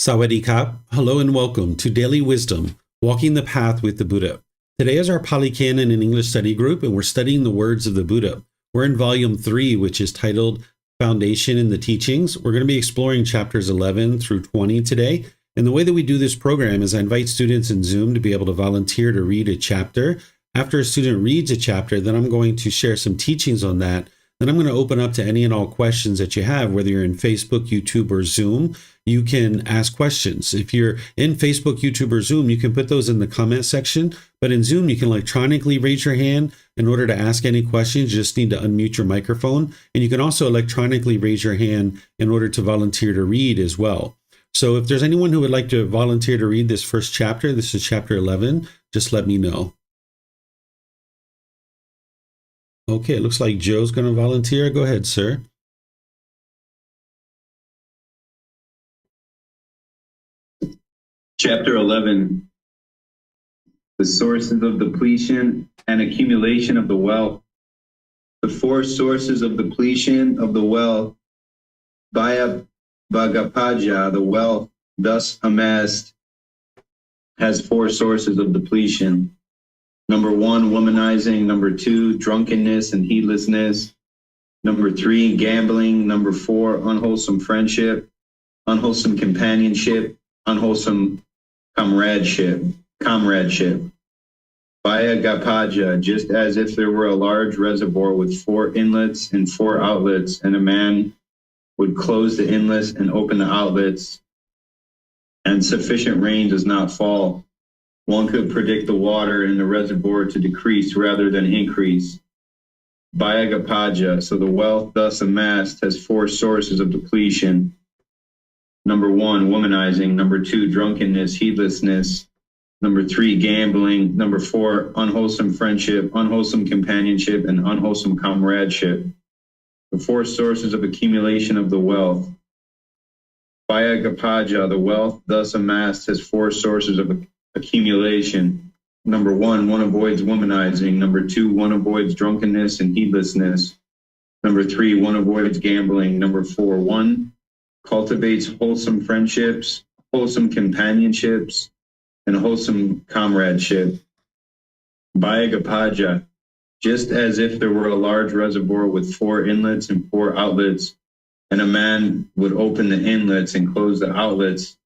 Sawadee-kap, hello and welcome to Daily Wisdom, Walking the Path with the Buddha. Today is our Pali Canon and English study group, and we're studying the words of the Buddha. We're in Volume 3, which is titled Foundation in the Teachings. We're going to be exploring chapters 11 through 20 today. And the way that we do this program is I invite students in Zoom to be able to volunteer to read a chapter. After a student reads a chapter, then I'm going to share some teachings on that. Then I'm going to open up to any and all questions that you have, whether you're in Facebook, YouTube, or Zoom. You can ask questions. If you're in Facebook, YouTube, or Zoom, you can put those in the comment section. But in Zoom, you can electronically raise your hand. In order to ask any questions, you just need to unmute your microphone. And you can also electronically raise your hand in order to volunteer to read as well. So if there's anyone who would like to volunteer to read this first chapter, this is chapter 11, just let me know. Okay, it looks like Joe's going to volunteer. Go ahead, sir. Chapter 11, the sources of depletion and accumulation of the wealth. The four sources of depletion of the wealth, Bhagapaja, the wealth thus amassed, has four sources of depletion. Number one, womanizing. Number two, drunkenness and heedlessness. Number three, gambling. Number four, unwholesome friendship, unwholesome companionship, unwholesome comradeship. Bhagapaja, just as if there were a large reservoir with four inlets and four outlets, and a man would close the inlets and open the outlets, and sufficient rain does not fall. One could predict the water in the reservoir to decrease rather than increase. Bhagapaja, so the wealth thus amassed has four sources of depletion. Number one, womanizing. Number two, drunkenness, heedlessness. Number three, gambling. Number four, unwholesome friendship, unwholesome companionship, and unwholesome comradeship. The four sources of accumulation of the wealth. Bhagapaja, the wealth thus amassed has four sources of accumulation. Number one avoids womanizing. Number two, one avoids drunkenness and heedlessness. Number three, one avoids gambling. Number four, one cultivates wholesome friendships, wholesome companionships, and wholesome comradeship. Bhagapaja, just as if there were a large reservoir with four inlets and four outlets, and a man would open the inlets and close the outlets,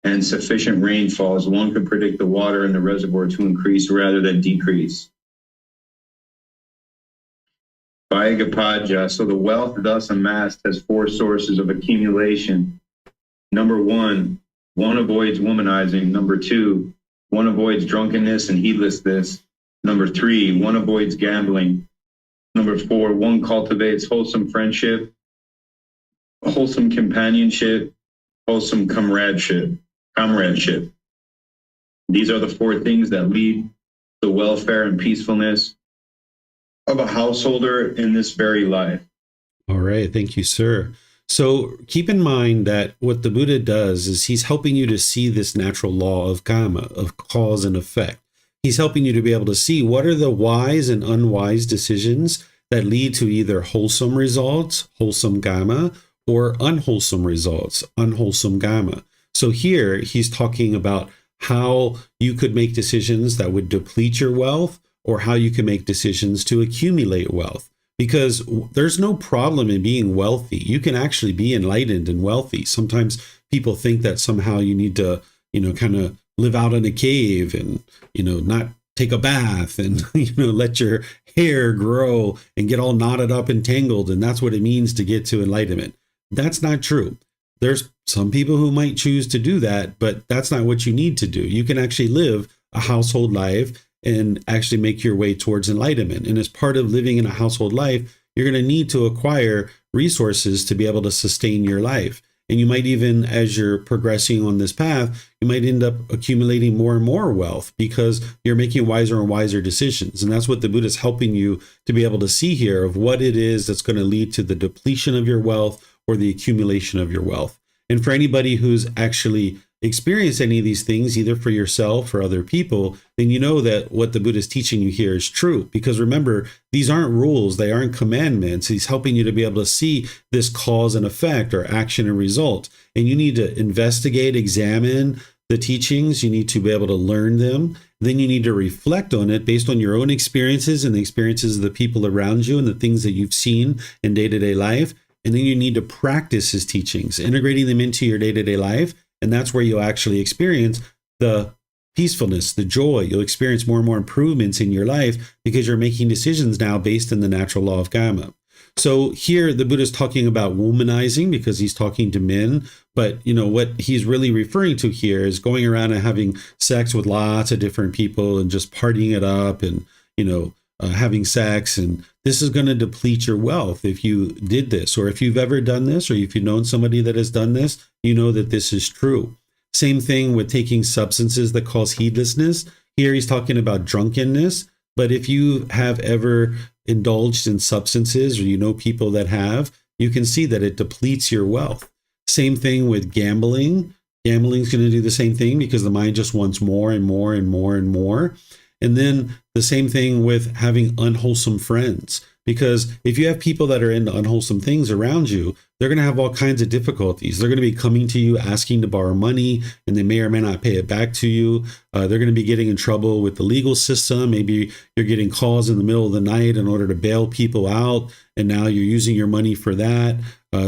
and sufficient rain falls, one could predict the water in the reservoir to increase rather than decrease. Bhagapaja, so the wealth thus amassed has four sources of accumulation. Number one avoids womanizing. Number two, one avoids drunkenness and heedlessness. Number three, one avoids gambling. Number four, one cultivates wholesome friendship, wholesome companionship, wholesome comradeship. These are the four things that lead to the welfare and peacefulness of a householder in this very life. All right. Thank you, sir. So keep in mind that what the Buddha does is he's helping you to see this natural law of karma, of cause and effect. He's helping you to be able to see what are the wise and unwise decisions that lead to either wholesome results, wholesome karma, or unwholesome results, unwholesome karma. So here he's talking about how you could make decisions that would deplete your wealth, or how you can make decisions to accumulate wealth. Because there's no problem in being wealthy. You can actually be enlightened and wealthy. Sometimes people think that somehow you need to, kind of live out in a cave and, not take a bath and, let your hair grow and get all knotted up and tangled. And that's what it means to get to enlightenment. That's not true. There's some people who might choose to do that, but that's not what you need to do. You can actually live a household life and actually make your way towards enlightenment. And as part of living in a household life, you're going to need to acquire resources to be able to sustain your life. And you might even, as you're progressing on this path, you might end up accumulating more and more wealth because you're making wiser and wiser decisions. And that's what the Buddha is helping you to be able to see here, of what it is that's going to lead to the depletion of your wealth or the accumulation of your wealth. And for anybody who's actually experience any of these things, either for yourself or other people, then you know that what the Buddha is teaching you here is true. Because remember, these aren't rules, they aren't commandments. He's helping you to be able to see this cause and effect, or action and result. And you need to investigate, examine the teachings. You need to be able to learn them. Then you need to reflect on it based on your own experiences and the experiences of the people around you and the things that you've seen in day-to-day life. And then you need to practice his teachings, integrating them into your day-to-day life. And that's where you'll actually experience the peacefulness, the joy. You'll experience more and more improvements in your life because you're making decisions now based in the natural law of karma. So here the Buddha is talking about womanizing because he's talking to men. But, what he's really referring to here is going around and having sex with lots of different people and just partying it up and, having sex. And this is going to deplete your wealth if you did this, or if you've ever done this, or if you've known somebody that has done this, you know that this is true. Same thing with taking substances that cause heedlessness. Here he's talking about drunkenness. But if you have ever indulged in substances, or you know people that have, you can see that it depletes your wealth. Same thing with gambling. Gambling is going to do the same thing because the mind just wants more and more and more and more. And then the same thing with having unwholesome friends. Because if you have people that are into unwholesome things around you, they're going to have all kinds of difficulties. They're going to be coming to you asking to borrow money, and they may or may not pay it back to you. They're going to be getting in trouble with the legal system. Maybe you're getting calls in the middle of the night in order to bail people out, and now you're using your money for that.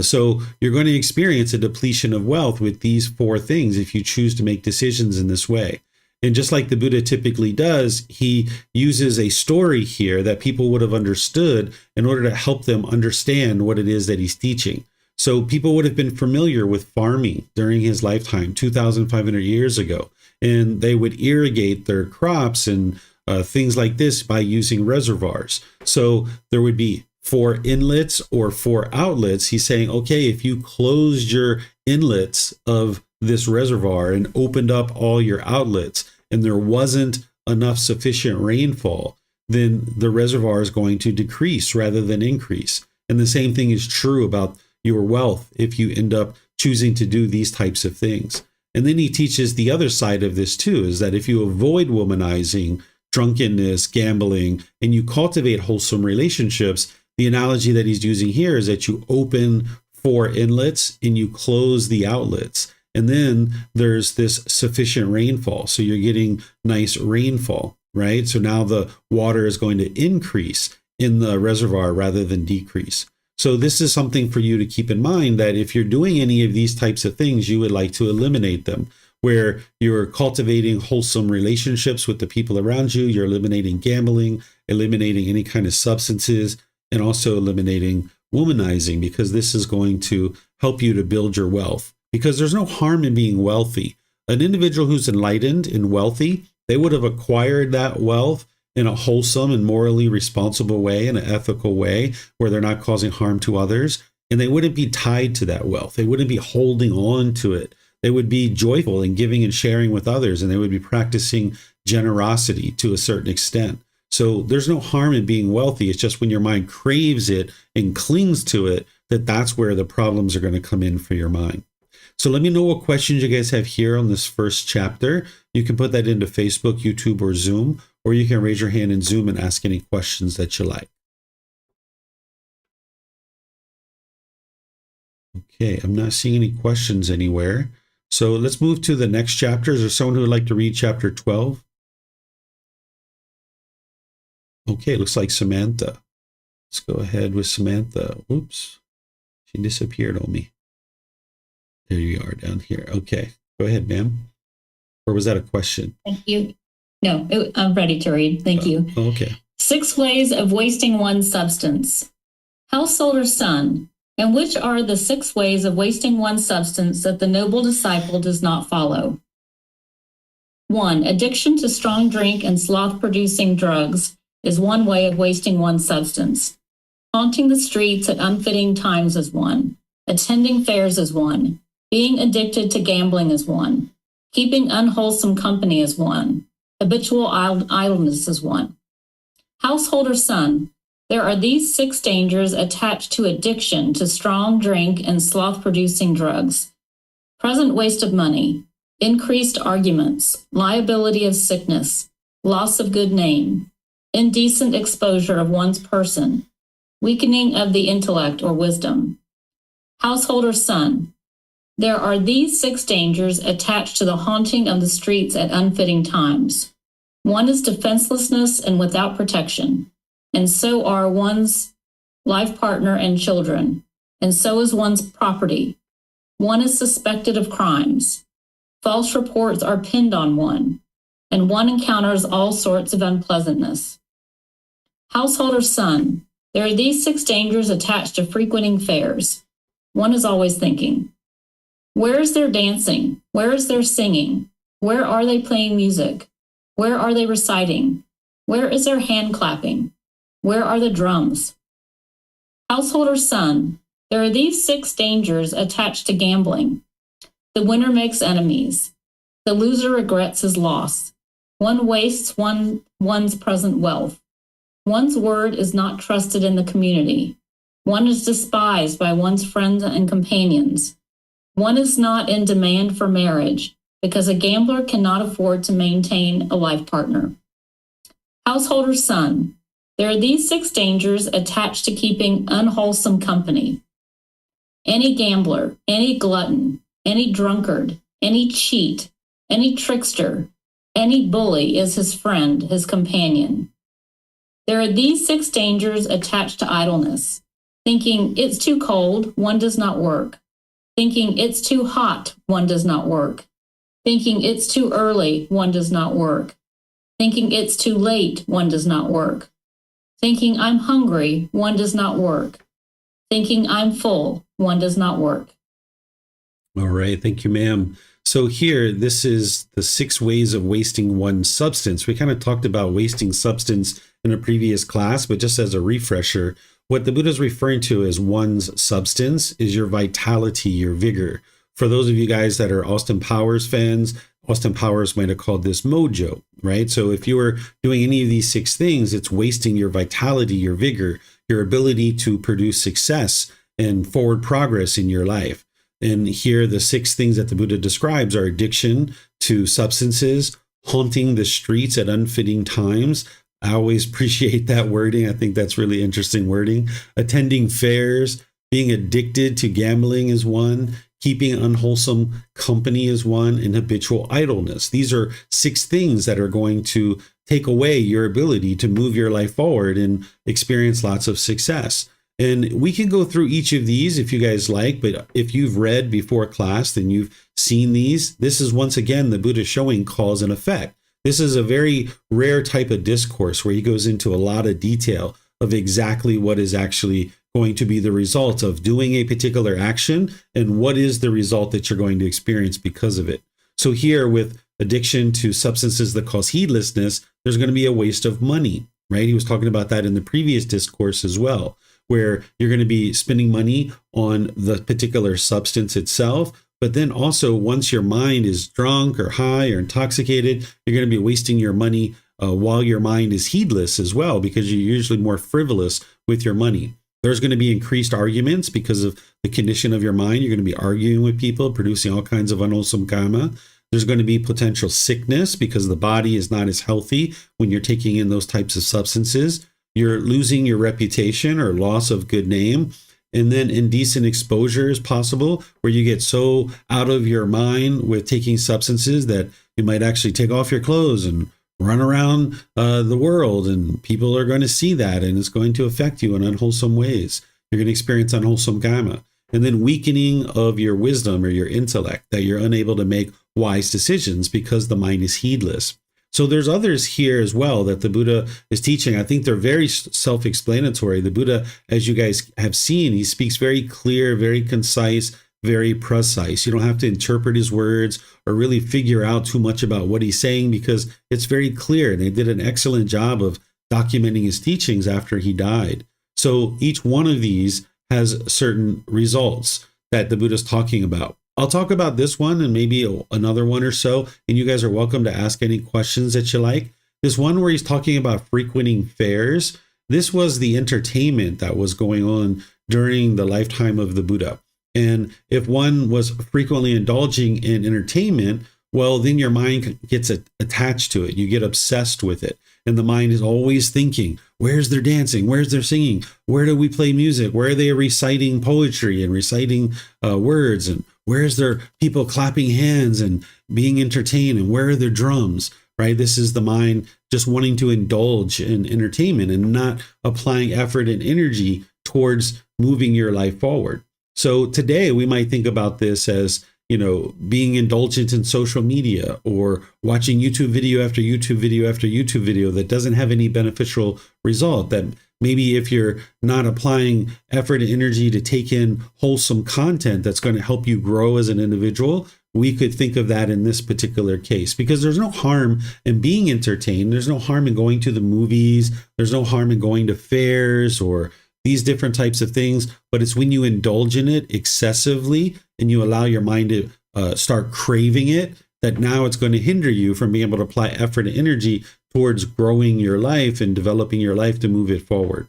So you're going to experience a depletion of wealth with these four things if you choose to make decisions in this way. And just like the Buddha typically does, he uses a story here that people would have understood in order to help them understand what it is that he's teaching. So people would have been familiar with farming during his lifetime, 2,500 years ago, and they would irrigate their crops and things like this by using reservoirs. So there would be 4 inlets or 4 outlets. He's saying, okay, if you closed your inlets of this reservoir and opened up all your outlets, and there wasn't enough sufficient rainfall, then the reservoir is going to decrease rather than increase. And the same thing is true about your wealth if you end up choosing to do these types of things. And then he teaches the other side of this too, is that if you avoid womanizing, drunkenness, gambling, and you cultivate wholesome relationships, the analogy that he's using here is that you open 4 inlets and you close the outlets. And then there's this sufficient rainfall. So you're getting nice rainfall, right? So now the water is going to increase in the reservoir rather than decrease. So this is something for you to keep in mind, that if you're doing any of these types of things, you would like to eliminate them, where you're cultivating wholesome relationships with the people around you. You're eliminating gambling, eliminating any kind of substances, and also eliminating womanizing, because this is going to help you to build your wealth. Because there's no harm in being wealthy. An individual who's enlightened and wealthy, they would have acquired that wealth in a wholesome and morally responsible way, in an ethical way, where they're not causing harm to others. And they wouldn't be tied to that wealth. They wouldn't be holding on to it. They would be joyful in giving and sharing with others, and they would be practicing generosity to a certain extent. So there's no harm in being wealthy. It's just when your mind craves it and clings to it, that's where the problems are going to come in for your mind. So let me know what questions you guys have here on this first chapter. You can put that into Facebook, YouTube, or Zoom, or you can raise your hand in Zoom and ask any questions that you like. Okay, I'm not seeing any questions anywhere. So let's move to the next chapter. Is there someone who would like to read chapter 12? Okay, looks like Samantha. Let's go ahead with Samantha. Oops, she disappeared on me. There you are down here. Okay, go ahead, ma'am. Or was that a question? Thank you. No, I'm ready to read. Thank you. Okay. 6 ways of wasting one's substance. Householder son, and which are the 6 ways of wasting one's substance that the noble disciple does not follow? 1. Addiction to strong drink and sloth-producing drugs is one way of wasting one's substance. Haunting the streets at unfitting times is one. Attending fairs is one. Being addicted to gambling is one. Keeping unwholesome company is one. Habitual idleness is one. Householder son, there are these 6 dangers attached to addiction to strong drink and sloth-producing drugs. Present waste of money. increased arguments, liability of sickness, loss of good name, indecent exposure of one's person, weakening of the intellect or wisdom. Householder son, there are these 6 dangers attached to the haunting of the streets at unfitting times. One is defenselessness and without protection, and so are one's life partner and children, and so is one's property. One is suspected of crimes. False reports are pinned on one, and one encounters all sorts of unpleasantness. Householder son, there are these 6 dangers attached to frequenting fairs. One is always thinking, where is their dancing? Where is their singing? Where are they playing music? Where are they reciting? Where is their hand clapping? Where are the drums? Householder son, there are these 6 dangers attached to gambling. The winner makes enemies. The loser regrets his loss. One wastes one's present wealth. One's word is not trusted in the community. One is despised by one's friends and companions. One is not in demand for marriage because a gambler cannot afford to maintain a life partner. Householder son, there are these 6 dangers attached to keeping unwholesome company. Any gambler, any glutton, any drunkard, any cheat, any trickster, any bully is his friend, his companion. There are these 6 dangers attached to idleness. Thinking it's too cold, one does not work. Thinking it's too hot, one does not work. Thinking it's too early, one does not work. Thinking it's too late, one does not work. Thinking I'm hungry, one does not work. Thinking I'm full, one does not work. All right. Thank you, ma'am. So here, this is the 6 ways of wasting one's substance. We kind of talked about wasting substance in a previous class, but just as a refresher, what the Buddha is referring to as one's substance is your vitality, your vigor. For those of you guys that are Austin Powers fans, Austin Powers might have called this mojo, right? So if you were doing any of these 6 things, it's wasting your vitality, your vigor, your ability to produce success and forward progress in your life. And here, the 6 things that the Buddha describes are addiction to substances, haunting the streets at unfitting times. I always appreciate that wording. I think that's really interesting wording. Attending fairs, being addicted to gambling is one, keeping unwholesome company is one, and habitual idleness. These are 6 things that are going to take away your ability to move your life forward and experience lots of success. And we can go through each of these if you guys like, but if you've read before class, then you've seen these. This is once again the Buddha showing cause and effect. This is a very rare type of discourse where he goes into a lot of detail of exactly what is actually going to be the result of doing a particular action and what is the result that you're going to experience because of it. So here with addiction to substances that cause heedlessness, there's going to be a waste of money, right? He was talking about that in the previous discourse as well, where you're going to be spending money on the particular substance itself. But then also, once your mind is drunk or high or intoxicated, you're going to be wasting your money while your mind is heedless as well, because you're usually more frivolous with your money. There's going to be increased arguments because of the condition of your mind. You're going to be arguing with people, producing all kinds of unwholesome karma. There's going to be potential sickness because the body is not as healthy when you're taking in those types of substances. You're losing your reputation or loss of good name. And then indecent exposure is possible, where you get so out of your mind with taking substances that you might actually take off your clothes and run around the world, and people are going to see that, and it's going to affect you in unwholesome ways. You're going to experience unwholesome karma. And then weakening of your wisdom or your intellect, that you're unable to make wise decisions because the mind is heedless. So there's others here as well that the Buddha is teaching. I think they're very self-explanatory. The Buddha, as you guys have seen, he speaks very clear, very concise, very precise. You don't have to interpret his words or really figure out too much about what he's saying, because it's very clear. And they did an excellent job of documenting his teachings after he died. So each one of these has certain results that the Buddha is talking about. I'll talk about this one and maybe another one or so, and you guys are welcome to ask any questions that you like. This one where he's talking about frequenting fairs, this was the entertainment that was going on during the lifetime of the Buddha. And if one was frequently indulging in entertainment, well, then your mind gets attached to it. You get obsessed with it. And the mind is always thinking, where's their dancing? Where's their singing? Where do we play music? Where are they reciting poetry and reciting words? And where's their people clapping hands and being entertained? And where are their drums? Right? This is the mind just wanting to indulge in entertainment and not applying effort and energy towards moving your life forward. So today we might think about this as, being indulgent in social media or watching YouTube video after YouTube video after YouTube video that doesn't have any beneficial result. That maybe if you're not applying effort and energy to take in wholesome content that's going to help you grow as an individual, we could think of that in this particular case, because there's no harm in being entertained. There's no harm in going to the movies. There's no harm in going to fairs or these different types of things, but it's when you indulge in it excessively and you allow your mind to start craving it, that now it's going to hinder you from being able to apply effort and energy towards growing your life and developing your life to move it forward.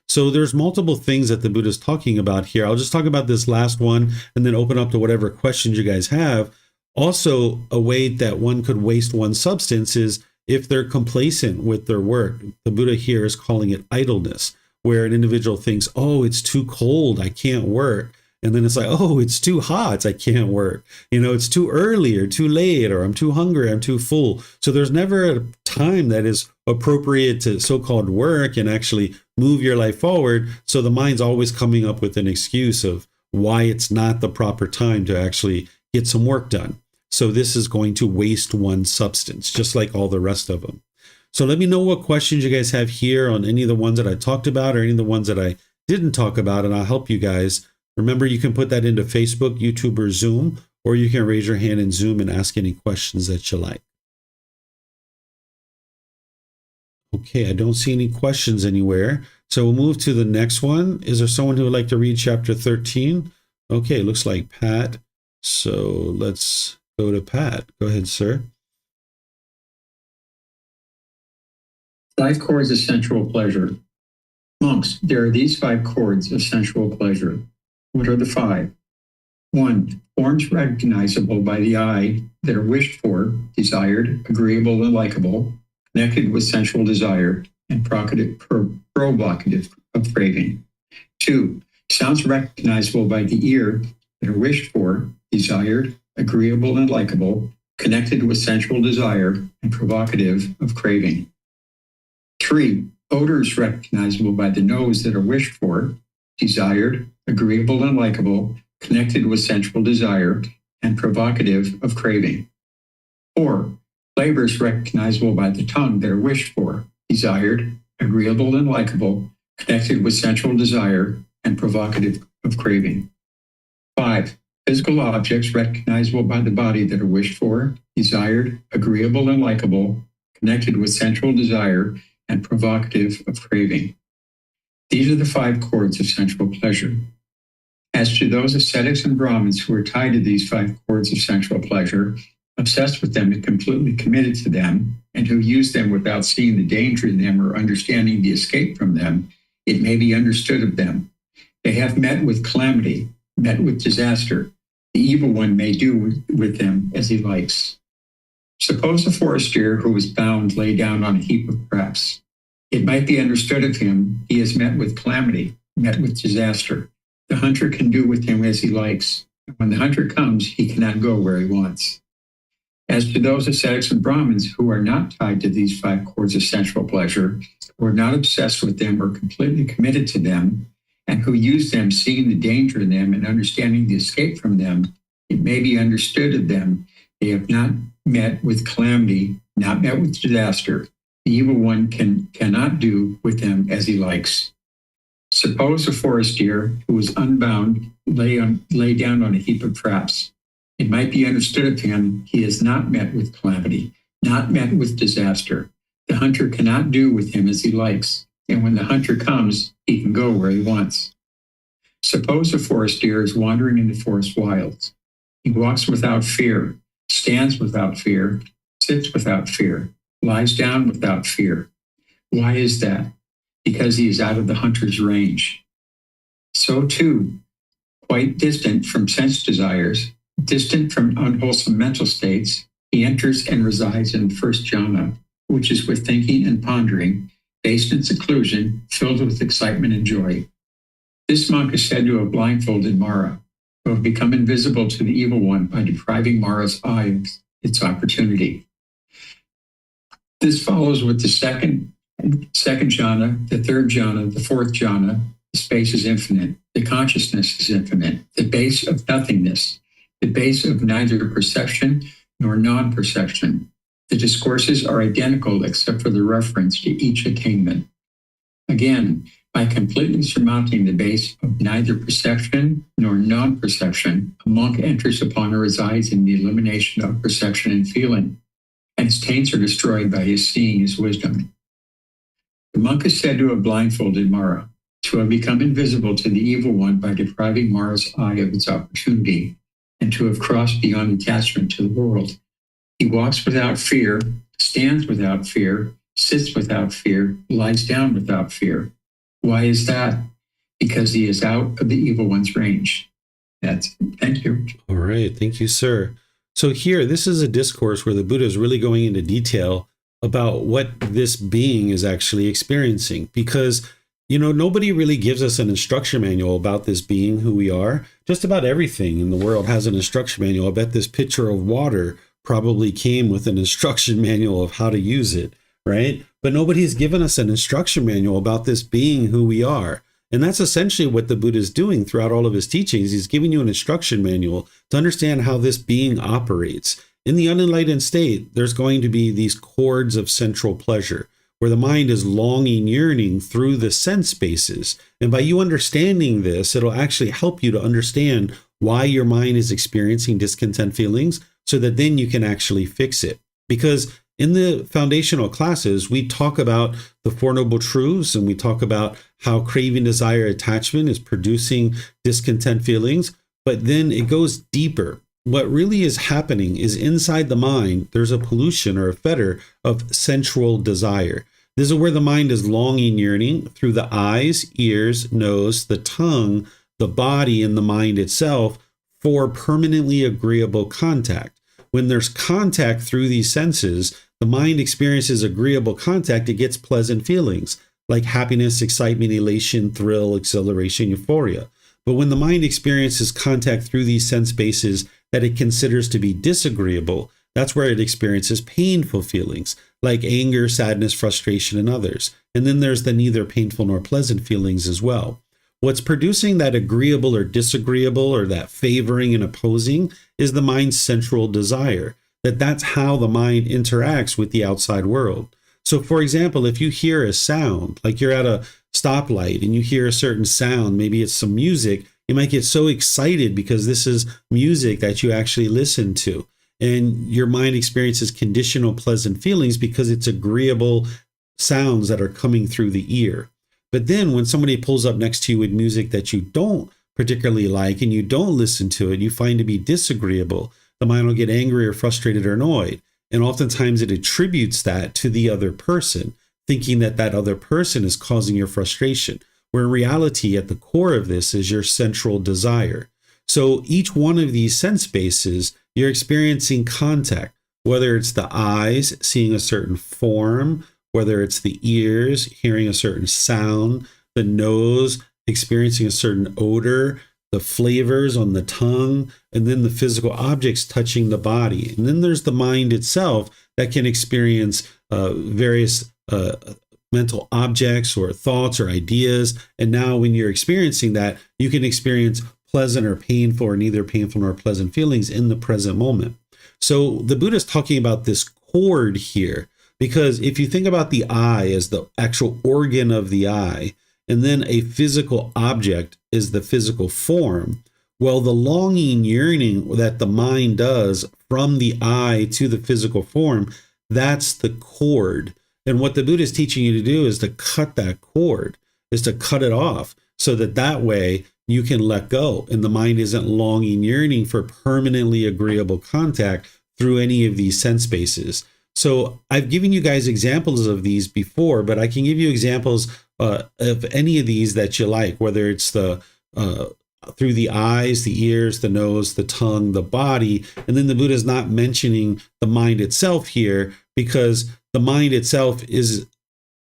So there's multiple things that the Buddha is talking about here. I'll just talk about this last one and then open up to whatever questions you guys have. Also, a way that one could waste one's substance is if they're complacent with their work. The Buddha here is calling it idleness, where an individual thinks, oh, it's too cold, I can't work. And then it's like, oh, it's too hot, I can't work. It's too early or too late, or I'm too hungry, I'm too full. So there's never a time that is appropriate to so-called work and actually move your life forward. So the mind's always coming up with an excuse of why it's not the proper time to actually get some work done. So this is going to waste one's substance, just like all the rest of them. So let me know what questions you guys have here on any of the ones that I talked about or any of the ones that I didn't talk about, and I'll help you guys. Remember, you can put that into Facebook, YouTube, or Zoom, or you can raise your hand in Zoom and ask any questions that you like. Okay, I don't see any questions anywhere. So we'll move to the next one. Is there someone who would like to read chapter 13? Okay, looks like Pat. So let's go to Pat. Go ahead, sir. 5 chords of sensual pleasure. Monks, there are these 5 chords of sensual pleasure. What are the 5? 1. Forms recognizable by the eye that are wished for, desired, agreeable, and likable, connected with sensual desire, and provocative of craving. 2. Sounds recognizable by the ear that are wished for, desired, agreeable, and likable, connected with sensual desire, and provocative of craving. 3. Odors recognizable by the nose that are wished for, desired, agreeable, and likable, connected with sensual desire, and provocative of craving. 4. Flavors recognizable by the tongue that are wished for, desired, agreeable, and likable, connected with sensual desire, and provocative of craving. 5. Physical objects recognizable by the body that are wished for, desired, agreeable, and likable, connected with sensual desire, and provocative of craving. These are the 5 chords of sensual pleasure. As to those ascetics and Brahmins who are tied to these 5 chords of sensual pleasure, obsessed with them and completely committed to them, and who use them without seeing the danger in them or understanding the escape from them, it may be understood of them. They have met with calamity, met with disaster. The evil one may do with them as he likes. Suppose a forest deer who was bound lay down on a heap of traps. It might be understood of him he has met with calamity, met with disaster. The hunter can do with him as he likes. When the hunter comes, he cannot go where he wants. As to those ascetics and Brahmins who are not tied to these 5 chords of sensual pleasure, who are not obsessed with them or completely committed to them, and who use them seeing the danger in them and understanding the escape from them, it may be understood of them they have not met with calamity, not met with disaster. The evil one cannot do with them as he likes. Suppose a forest deer who was unbound lay down on a heap of traps. It might be understood of him he has not met with calamity, not met with disaster. The hunter cannot do with him as he likes, and when the hunter comes, he can go where he wants. Suppose a forest deer is wandering in the forest wilds. He walks without fear, stands without fear, sits without fear, lies down without fear. Why is that? Because he is out of the hunter's range. So too, quite distant from sense desires, distant from unwholesome mental states, He enters and resides in the first jhana, which is with thinking and pondering, based in seclusion, filled with excitement and joy. This monk is said to have blindfolded Mara, who have become invisible to the evil one by depriving Mara's eye of its opportunity. This follows with the second jhana, the third jhana, the fourth jhana. The space is infinite. The consciousness is infinite. The base of nothingness. The base of neither perception nor non-perception. The discourses are identical except for the reference to each attainment. Again, by completely surmounting the base of neither perception nor non-perception, a monk enters upon or resides in the elimination of perception and feeling, and his taints are destroyed by his seeing his wisdom. The monk is said to have blindfolded Mara, to have become invisible to the evil one by depriving Mara's eye of its opportunity, and to have crossed beyond attachment to the world. He walks without fear, stands without fear, sits without fear, lies down without fear. Why is that? Because he is out of the evil one's range. Thank you. All right. Thank you, sir. So here, this is a discourse where the Buddha is really going into detail about what this being is actually experiencing, because nobody really gives us an instruction manual about this being, who we are. Just about everything in the world has an instruction manual. I bet this pitcher of water probably came with an instruction manual of how to use it, right? But nobody has given us an instruction manual about this being, who we are. And that's essentially what the Buddha is doing throughout all of his teachings. He's giving you an instruction manual to understand how this being operates. In the unenlightened state, there's going to be these chords of central pleasure, where the mind is longing, yearning through the sense spaces. And by you understanding this, it'll actually help you to understand why your mind is experiencing discontent feelings, so that then you can actually fix it. Because in the foundational classes, we talk about the Four Noble Truths, and we talk about how craving, desire, attachment is producing discontent feelings, but then it goes deeper. What really is happening is inside the mind, there's a pollution or a fetter of sensual desire. This is where the mind is longing, yearning through the eyes, ears, nose, the tongue, the body, and the mind itself for permanently agreeable contact. When there's contact through these senses, the mind experiences agreeable contact. It gets pleasant feelings like happiness, excitement, elation, thrill, exhilaration, euphoria. But when the mind experiences contact through these sense bases that it considers to be disagreeable, that's where it experiences painful feelings like anger, sadness, frustration, and others. And then there's the neither painful nor pleasant feelings as well. What's producing that agreeable or disagreeable, or that favoring and opposing, is the mind's central desire. That's how the mind interacts with the outside world. So for example, if you hear a sound, like you're at a stoplight and you hear a certain sound, maybe it's some music, you might get so excited because this is music that you actually listen to. And your mind experiences conditional pleasant feelings because it's agreeable sounds that are coming through the ear. But then when somebody pulls up next to you with music that you don't particularly like and you don't listen to it, you find to be disagreeable, the mind will get angry or frustrated or annoyed. And oftentimes it attributes that to the other person, thinking that that other person is causing your frustration, where in reality, at the core of this is your central desire. So each one of these sense bases, you're experiencing contact, whether it's the eyes seeing a certain form, whether it's the ears hearing a certain sound, the nose experiencing a certain odor, the flavors on the tongue, and then the physical objects touching the body. And then there's the mind itself that can experience various mental objects or thoughts or ideas. And now when you're experiencing that, you can experience pleasant or painful, or neither painful nor pleasant feelings in the present moment. So the Buddha is talking about this cord here, because if you think about the eye as the actual organ of the eye, and then a physical object is the physical form, well, the longing, yearning that the mind does from the eye to the physical form, that's the cord. And what the Buddha is teaching you to do is to cut that cord, is to cut it off, so that way you can let go. And the mind isn't longing, yearning for permanently agreeable contact through any of these sense bases. So I've given you guys examples of these before, but I can give you examples of any of these that you like, whether it's the through the eyes, the ears, the nose, the tongue, the body. And then the Buddha is not mentioning the mind itself here, because the mind itself is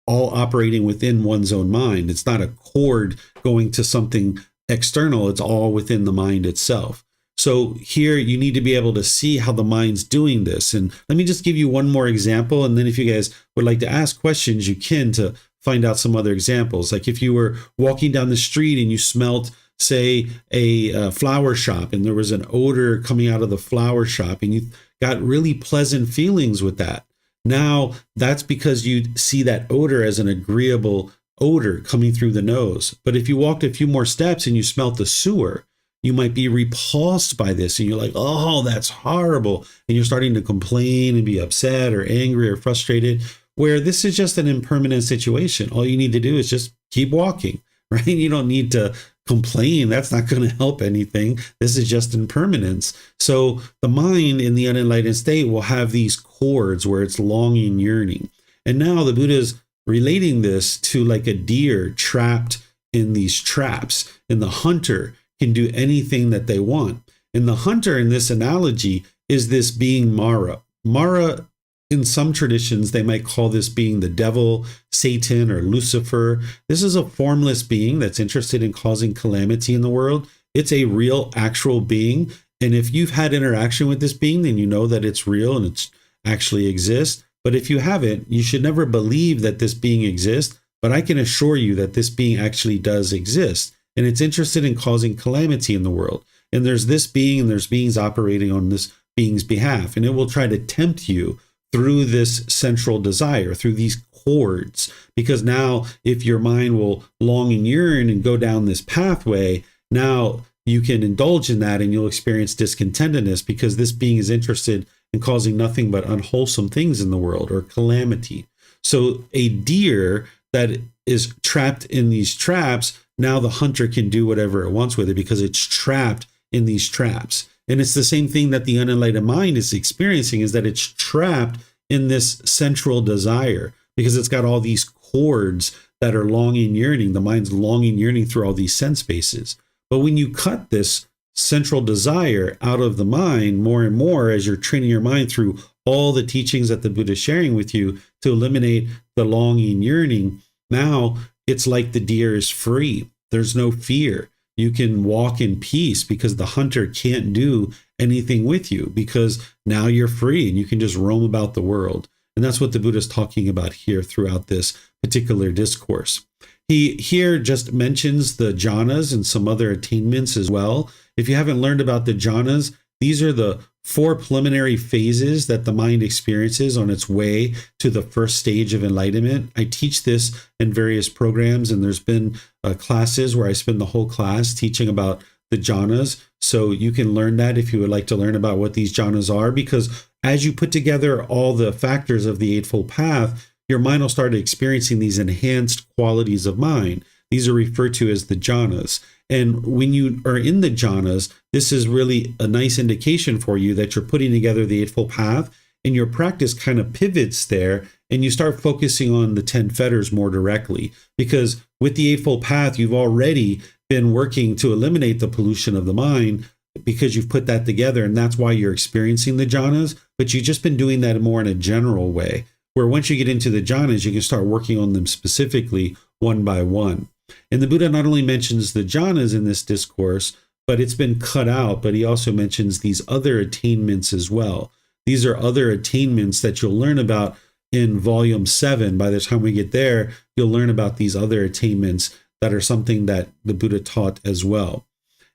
all operating within one's own mind. It's not a cord going to something external. It's all within the mind itself. So here you need to be able to see how the mind's doing this. And let me just give you one more example. And then if you guys would like to ask questions, you can, to find out some other examples. Like if you were walking down the street and you smelt, say, a flower shop, and there was an odor coming out of the flower shop, and you got really pleasant feelings with that. Now that's because you see that odor as an agreeable odor coming through the nose. But if you walked a few more steps and you smelt the sewer, you might be repulsed by this, and you're like, oh, that's horrible. And you're starting to complain and be upset or angry or frustrated, where this is just an impermanent situation. All you need to do is just keep walking, right? You don't need to complain. That's not going to help anything. This is just impermanence. So the mind in the unenlightened state will have these cords where it's longing, yearning. And now the Buddha is relating this to like a deer trapped in these traps, and the hunter can do anything that they want. And the hunter in this analogy is this being Mara. Mara, in some traditions, they might call this being the devil, Satan, or Lucifer. This is a formless being that's interested in causing calamity in the world. It's a real, actual being. And if you've had interaction with this being, then you know that it's real and it actually exists. But if you haven't, you should never believe that this being exists. But I can assure you that this being actually does exist. And it's interested in causing calamity in the world. And there's this being, and there's beings operating on this being's behalf. And it will try to tempt you through this central desire, through these cords. Because now if your mind will long and yearn and go down this pathway, now you can indulge in that and you'll experience discontentedness, because this being is interested in causing nothing but unwholesome things in the world, or calamity. So a deer that is trapped in these traps, now the hunter can do whatever it wants with it because it's trapped in these traps. And it's the same thing that the unenlightened mind is experiencing, is that it's trapped in this central desire because it's got all these cords that are longing, yearning. The mind's longing, yearning through all these sense spaces. But when you cut this central desire out of the mind more and more, as you're training your mind through all the teachings that the Buddha is sharing with you to eliminate the longing, yearning, now it's like the deer is free. There's no fear. You can walk in peace because the hunter can't do anything with you, because now you're free and you can just roam about the world. And that's what the Buddha is talking about here throughout this particular discourse. He here just mentions the jhanas and some other attainments as well. If you haven't learned about the jhanas, these are the 4 preliminary phases that the mind experiences on its way to the first stage of enlightenment. I teach this in various programs, and there's been classes where I spend the whole class teaching about the jhanas. So you can learn that if you would like to learn about what these jhanas are, because as you put together all the factors of the Eightfold Path, your mind will start experiencing these enhanced qualities of mind. These are referred to as the jhanas. And when you are in the jhanas, this is really a nice indication for you that you're putting together the Eightfold Path, and your practice kind of pivots there, and you start focusing on the 10 fetters more directly. Because with the Eightfold Path, you've already been working to eliminate the pollution of the mind, because you've put that together, and that's why you're experiencing the jhanas. But you've just been doing that more in a general way, where once you get into the jhanas, you can start working on them specifically one by one. And the Buddha not only mentions the jhanas in this discourse, but it's been cut out, but he also mentions these other attainments as well. These are other attainments that you'll learn about in volume 7. By the time we get there, you'll learn about these other attainments that are something that the Buddha taught as well.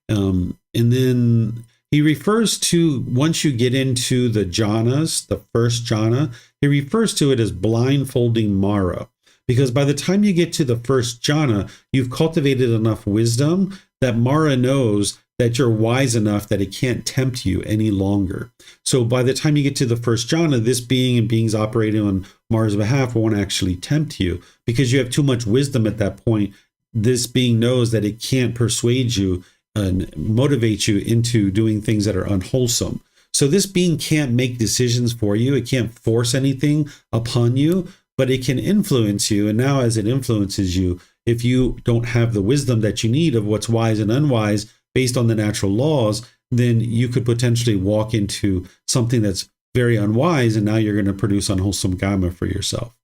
And then he refers to, once you get into the jhanas, the first jhana, he refers to it as blindfolding Mara. Because by the time you get to the first jhana, you've cultivated enough wisdom that Mara knows that you're wise enough that it can't tempt you any longer. So by the time you get to the first jhana, this being and beings operating on Mara's behalf won't actually tempt you, because you have too much wisdom at that point. This being knows that it can't persuade you and motivate you into doing things that are unwholesome. So this being can't make decisions for you. It can't force anything upon you, but it can influence you. And now as it influences you, if you don't have the wisdom that you need of what's wise and unwise, based on the natural laws, then you could potentially walk into something that's very unwise, and now you're going to produce unwholesome karma for yourself.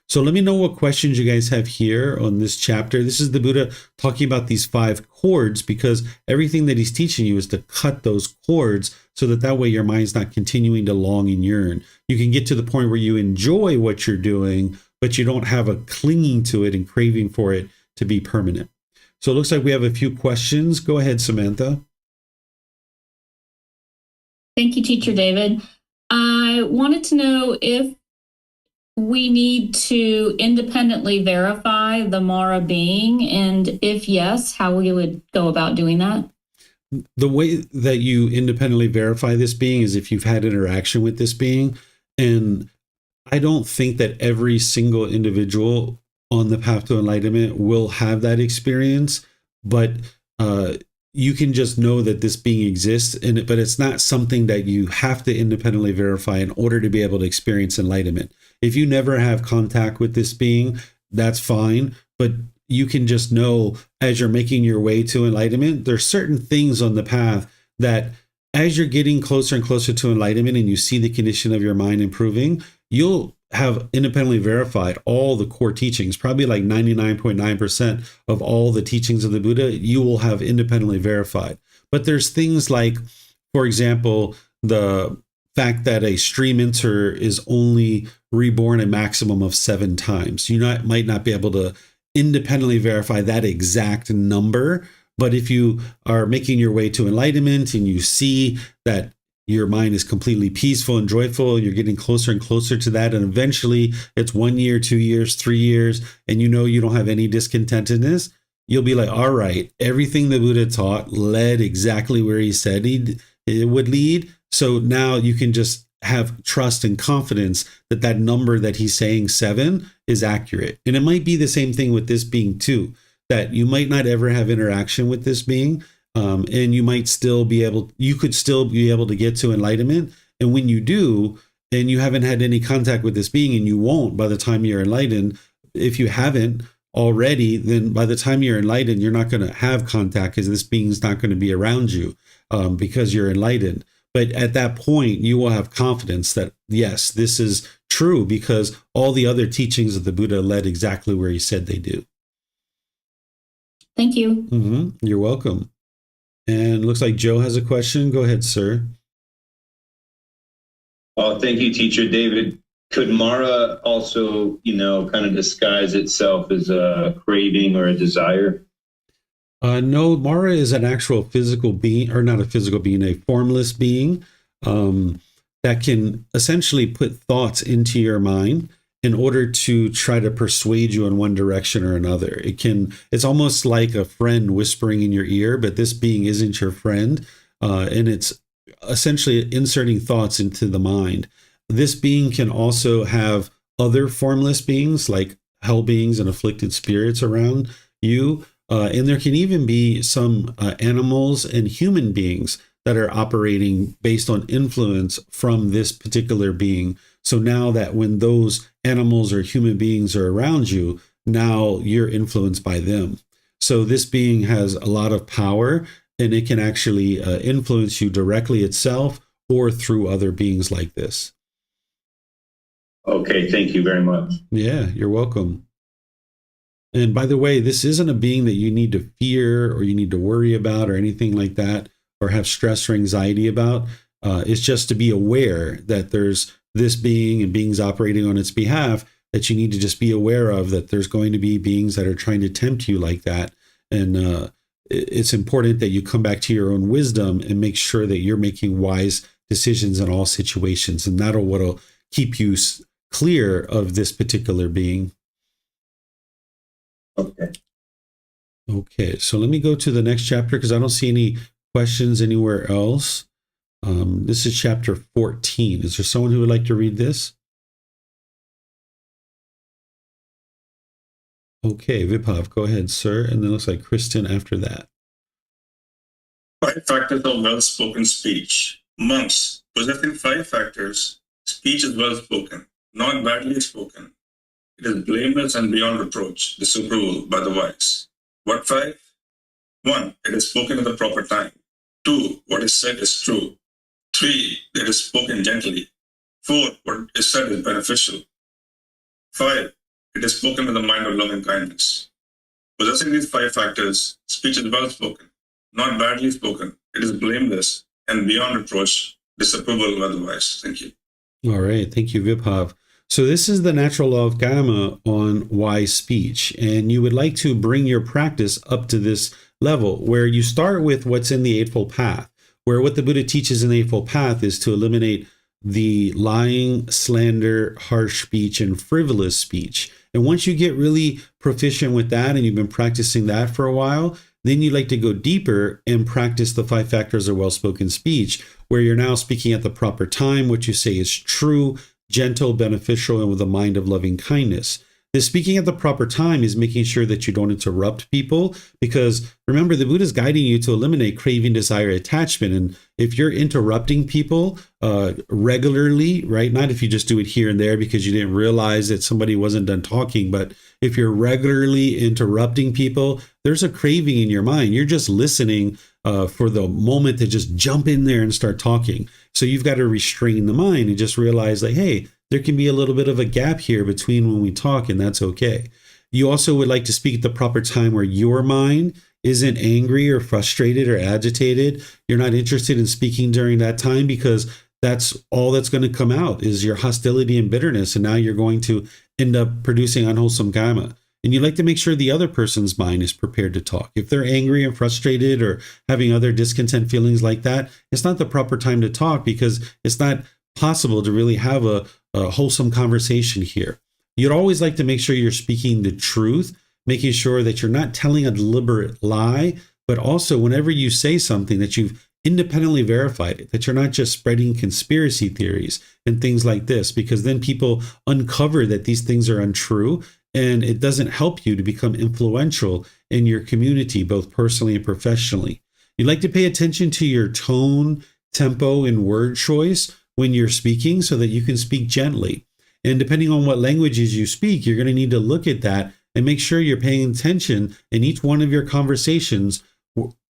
So let me know what questions you guys have here on this chapter. This is the Buddha talking about these 5 cords, because everything that he's teaching you is to cut those cords so that way your mind's not continuing to long and yearn. You can get to the point where you enjoy what you're doing, but you don't have a clinging to it and craving for it to be permanent. So it looks like we have a few questions. Go ahead, Samantha. Thank you, Teacher David. I wanted to know if we need to independently verify the Mara being, and if yes, how we would go about doing that. The way that you independently verify this being is if you've had interaction with this being. And I don't think that every single individual on the path to enlightenment will have that experience, but you can just know that this being exists, but it's not something that you have to independently verify in order to be able to experience enlightenment. If you never have contact with this being, that's fine, but you can just know as you're making your way to enlightenment, there's certain things on the path that as you're getting closer and closer to enlightenment and you see the condition of your mind improving, you'll have independently verified all the core teachings, probably like 99.9% of all the teachings of the Buddha, you will have independently verified. But there's things like, for example, the fact that a stream enter is only reborn a maximum of 7 times. You might not be able to independently verify that exact number, but if you are making your way to enlightenment and you see that your mind is completely peaceful and joyful, you're getting closer and closer to that, and eventually it's 1 year, 2 years, 3 years, and you know you don't have any discontentedness, you'll be like, all right, everything the Buddha taught led exactly where he said it would lead. So now you can just have trust and confidence that that number that he's saying, 7, is accurate. And it might be the same thing with this being too, that you might not ever have interaction with this being, and you could still be able to get to enlightenment. And when you do, and you haven't had any contact with this being, and you won't by the time you're enlightened, if you haven't already, then by the time you're enlightened, you're not going to have contact because this being's not going to be around you because you're enlightened. But at that point, you will have confidence that, yes, this is true because all the other teachings of the Buddha led exactly where he said they do. Thank you. You're welcome. And looks like Joe has a question. Go ahead, sir. Oh, thank you, Teacher David. Could Mara also, kind of disguise itself as a craving or a desire? No, Mara is an actual physical being, or not a physical being, a formless being that can essentially put thoughts into your mind in order to try to persuade you in one direction or another. It's almost like a friend whispering in your ear, but this being isn't your friend, and it's essentially inserting thoughts into the mind. This being can also have other formless beings like hell beings and afflicted spirits around you. And there can even be some animals and human beings that are operating based on influence from this particular being. So now that when those animals or human beings are around you, now you're influenced by them. So this being has a lot of power, and it can actually influence you directly itself or through other beings like this. Okay, thank you very much. Yeah, you're welcome. And by the way, this isn't a being that you need to fear or you need to worry about or anything like that, or have stress or anxiety about. It's just to be aware that there's this being and beings operating on its behalf that you need to just be aware of, that there's going to be beings that are trying to tempt you like that. And it's important that you come back to your own wisdom and make sure that you're making wise decisions in all situations. And what'll keep you clear of this particular being. Okay, so let me go to the next chapter because I don't see any questions anywhere else. This is chapter 14. Is there someone who would like to read this? Okay, Vibhav, go ahead, sir. And then it looks like Kristen after that. 5 factors of well-spoken speech. Monks, possessing 5 factors, speech is well-spoken, not badly spoken. It is blameless and beyond reproach, disapproval by the wise. What 5? 1. It is spoken at the proper time. 2. What is said is true. 3. It is spoken gently. 4. What is said is beneficial. 5. It is spoken with the mind of loving kindness. Possessing these 5 factors, speech is well spoken, not badly spoken. It is blameless and beyond reproach, disapproval or otherwise. Thank you. All right. Thank you, Vibhav. So this is the natural law of karma on wise speech. And you would like to bring your practice up to this level where you start with what's in the Eightfold Path, where what the Buddha teaches in the Eightfold Path is to eliminate the lying, slander, harsh speech, and frivolous speech. And once you get really proficient with that and you've been practicing that for a while, then you'd like to go deeper and practice the 5 factors of well-spoken speech, where you're now speaking at the proper time, what you say is true, gentle, beneficial, and with a mind of loving kindness. The speaking at the proper time is making sure that you don't interrupt people, because remember, the Buddha is guiding you to eliminate craving, desire, attachment. And if you're interrupting people regularly, right? Not if you just do it here and there because you didn't realize that somebody wasn't done talking, but if you're regularly interrupting people, there's a craving in your mind. You're just listening for the moment to just jump in there and start talking. So you've got to restrain the mind and just realize like, hey, there can be a little bit of a gap here between when we talk, and that's okay. You also would like to speak at the proper time where your mind isn't angry or frustrated or agitated. You're not interested in speaking during that time because that's all that's going to come out is your hostility and bitterness. And now you're going to end up producing unwholesome karma. And you like to make sure the other person's mind is prepared to talk. If they're angry and frustrated or having other discontent feelings like that, it's not the proper time to talk because it's not possible to really have a wholesome conversation here. You'd always like to make sure you're speaking the truth, making sure that you're not telling a deliberate lie, but also whenever you say something that you've independently verified it, that you're not just spreading conspiracy theories and things like this, because then people uncover that these things are untrue and it doesn't help you to become influential in your community, both personally and professionally. You'd like to pay attention to your tone, tempo, and word choice when you're speaking so that you can speak gently. And depending on what languages you speak, you're going to need to look at that and make sure you're paying attention in each one of your conversations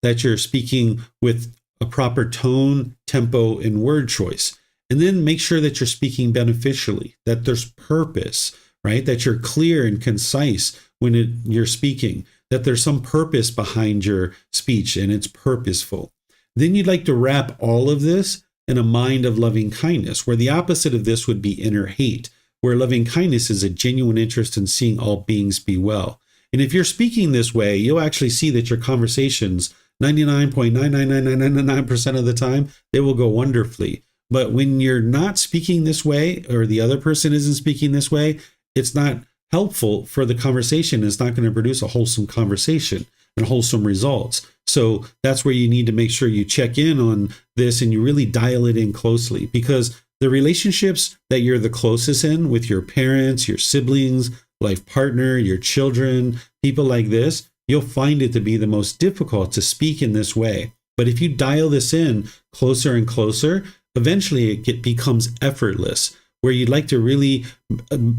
that you're speaking with a proper tone, tempo, and word choice. And then make sure that you're speaking beneficially, that there's purpose, right? That you're clear and concise when you're speaking, that there's some purpose behind your speech and it's purposeful. Then you'd like to wrap all of this in a mind of loving kindness, where the opposite of this would be inner hate, where loving kindness is a genuine interest in seeing all beings be well. And if you're speaking this way, you'll actually see that your conversations, 99.99999% of the time, they will go wonderfully. But when you're not speaking this way, or the other person isn't speaking this way, it's not helpful for the conversation. It's not going to produce a wholesome conversation and wholesome results. So that's where you need to make sure you check in on this and you really dial it in closely, because the relationships that you're the closest in with your parents, your siblings, life partner, your children, people like this, you'll find it to be the most difficult to speak in this way. But if you dial this in closer and closer, eventually it becomes effortless, where you'd like to really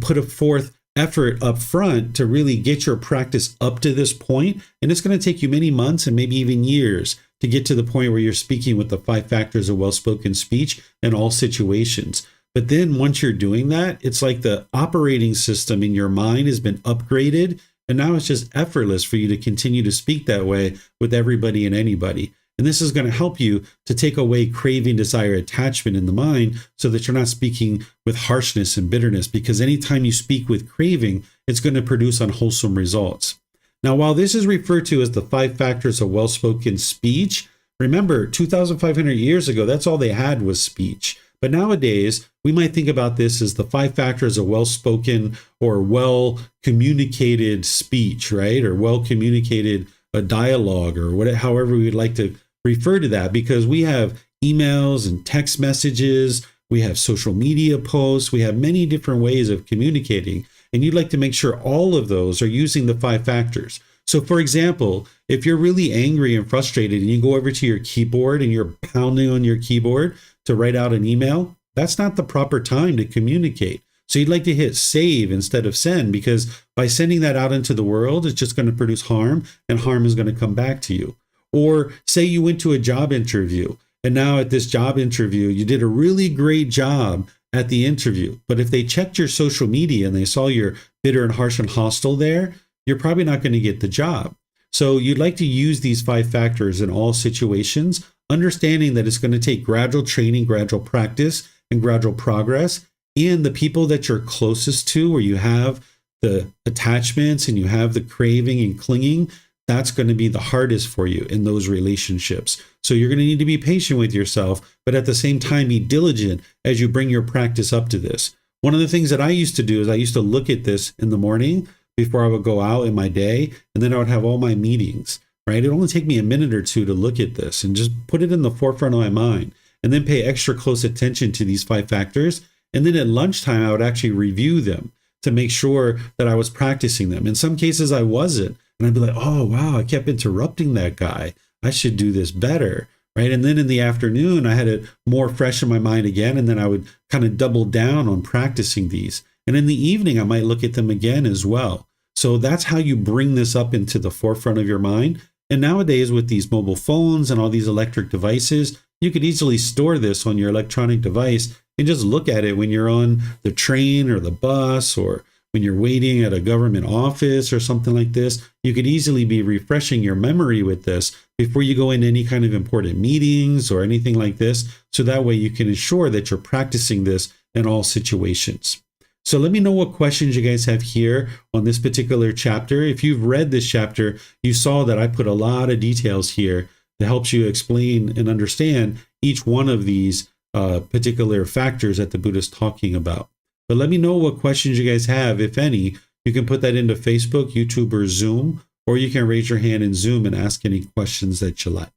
put forth effort up front to really get your practice up to this point. And it's going to take you many months and maybe even years to get to the point where you're speaking with the 5 factors of well-spoken speech in all situations. But then once you're doing that, it's like the operating system in your mind has been upgraded. And now it's just effortless for you to continue to speak that way with everybody and anybody. And this is going to help you to take away craving, desire, attachment in the mind so that you're not speaking with harshness and bitterness, because anytime you speak with craving, it's going to produce unwholesome results. Now, while this is referred to as the 5 factors of well-spoken speech, remember 2,500 years ago, that's all they had was speech. But nowadays, we might think about this as the 5 factors of well-spoken or well-communicated speech, right? Or well-communicated dialogue, or whatever, however we would like to refer to that, because we have emails and text messages, we have social media posts, we have many different ways of communicating, and you'd like to make sure all of those are using the 5 factors. So for example, if you're really angry and frustrated and you go over to your keyboard and you're pounding on your keyboard to write out an email, that's not the proper time to communicate. So you'd like to hit save instead of send, because by sending that out into the world, it's just going to produce harm, and harm is going to come back to you. Or say you went to a job interview, and now at this job interview, you did a really great job at the interview. But if they checked your social media and they saw you're bitter and harsh and hostile there, you're probably not going to get the job. So you'd like to use these 5 factors in all situations, understanding that it's going to take gradual training, gradual practice, and gradual progress. And the people that you're closest to, where you have the attachments and you have the craving and clinging, that's going to be the hardest for you in those relationships. So you're going to need to be patient with yourself, but at the same time, be diligent as you bring your practice up to this. One of the things that I used to do is I used to look at this in the morning before I would go out in my day, and then I would have all my meetings, right? It would only take me a minute or two to look at this and just put it in the forefront of my mind, and then pay extra close attention to these 5 factors. And then at lunchtime, I would actually review them to make sure that I was practicing them. In some cases, I wasn't. And I'd be like, oh, wow, I kept interrupting that guy. I should do this better, right? And then in the afternoon, I had it more fresh in my mind again. And then I would kind of double down on practicing these. And in the evening, I might look at them again as well. So that's how you bring this up into the forefront of your mind. And nowadays, with these mobile phones and all these electric devices, you could easily store this on your electronic device and just look at it when you're on the train or the bus, or when you're waiting at a government office or something like this. You could easily be refreshing your memory with this before you go into any kind of important meetings or anything like this. So that way you can ensure that you're practicing this in all situations. So let me know what questions you guys have here on this particular chapter. If you've read this chapter, you saw that I put a lot of details here that helps you explain and understand each one of these particular factors that the Buddha is talking about. But let me know what questions you guys have, if any. You can put that into Facebook, YouTube, or Zoom, or you can raise your hand in Zoom and ask any questions that you like.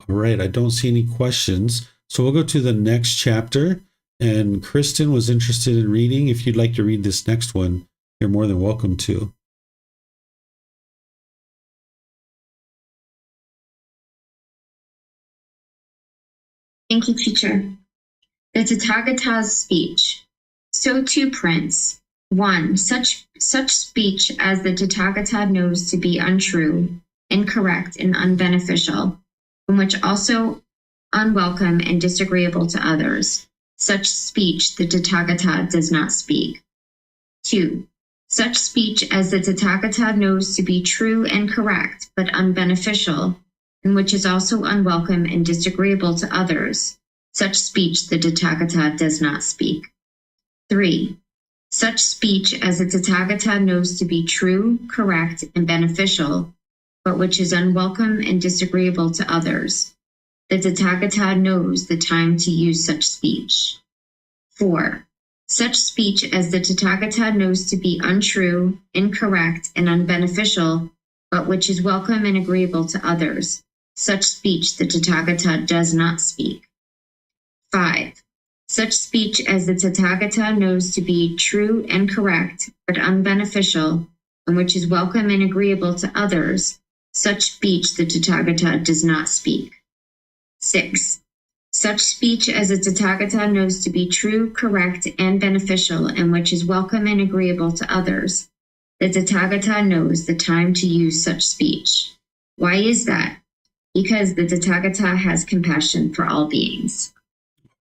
All right, I don't see any questions. So we'll go to the next chapter. And Kristen was interested in reading. If you'd like to read this next one, you're more than welcome to. Thank you, teacher. The Tathagata's speech. So too, Prince. 1. Such speech as the Tathagata knows to be untrue, incorrect, and unbeneficial, and which also unwelcome and disagreeable to others. Such speech the Tathagata does not speak. 2. Such speech as the Tathagata knows to be true and correct, but unbeneficial, and which is also unwelcome and disagreeable to others. Such speech the Tathagata does not speak. 3. Such speech as the Tathagata knows to be true, correct, and beneficial, but which is unwelcome and disagreeable to others. The Tathagata knows the time to use such speech. 4. Such speech as the Tathagata knows to be untrue, incorrect, and unbeneficial, but which is welcome and agreeable to others. Such speech the Tathagata does not speak. 5. Such speech as the Tathagata knows to be true and correct, but unbeneficial, and which is welcome and agreeable to others. Such speech the Tathagata does not speak. 6. Such speech as the Tathagata knows to be true, correct, and beneficial, and which is welcome and agreeable to others. The Tathagata knows the time to use such speech. Why is that? Because the Tathagata has compassion for all beings.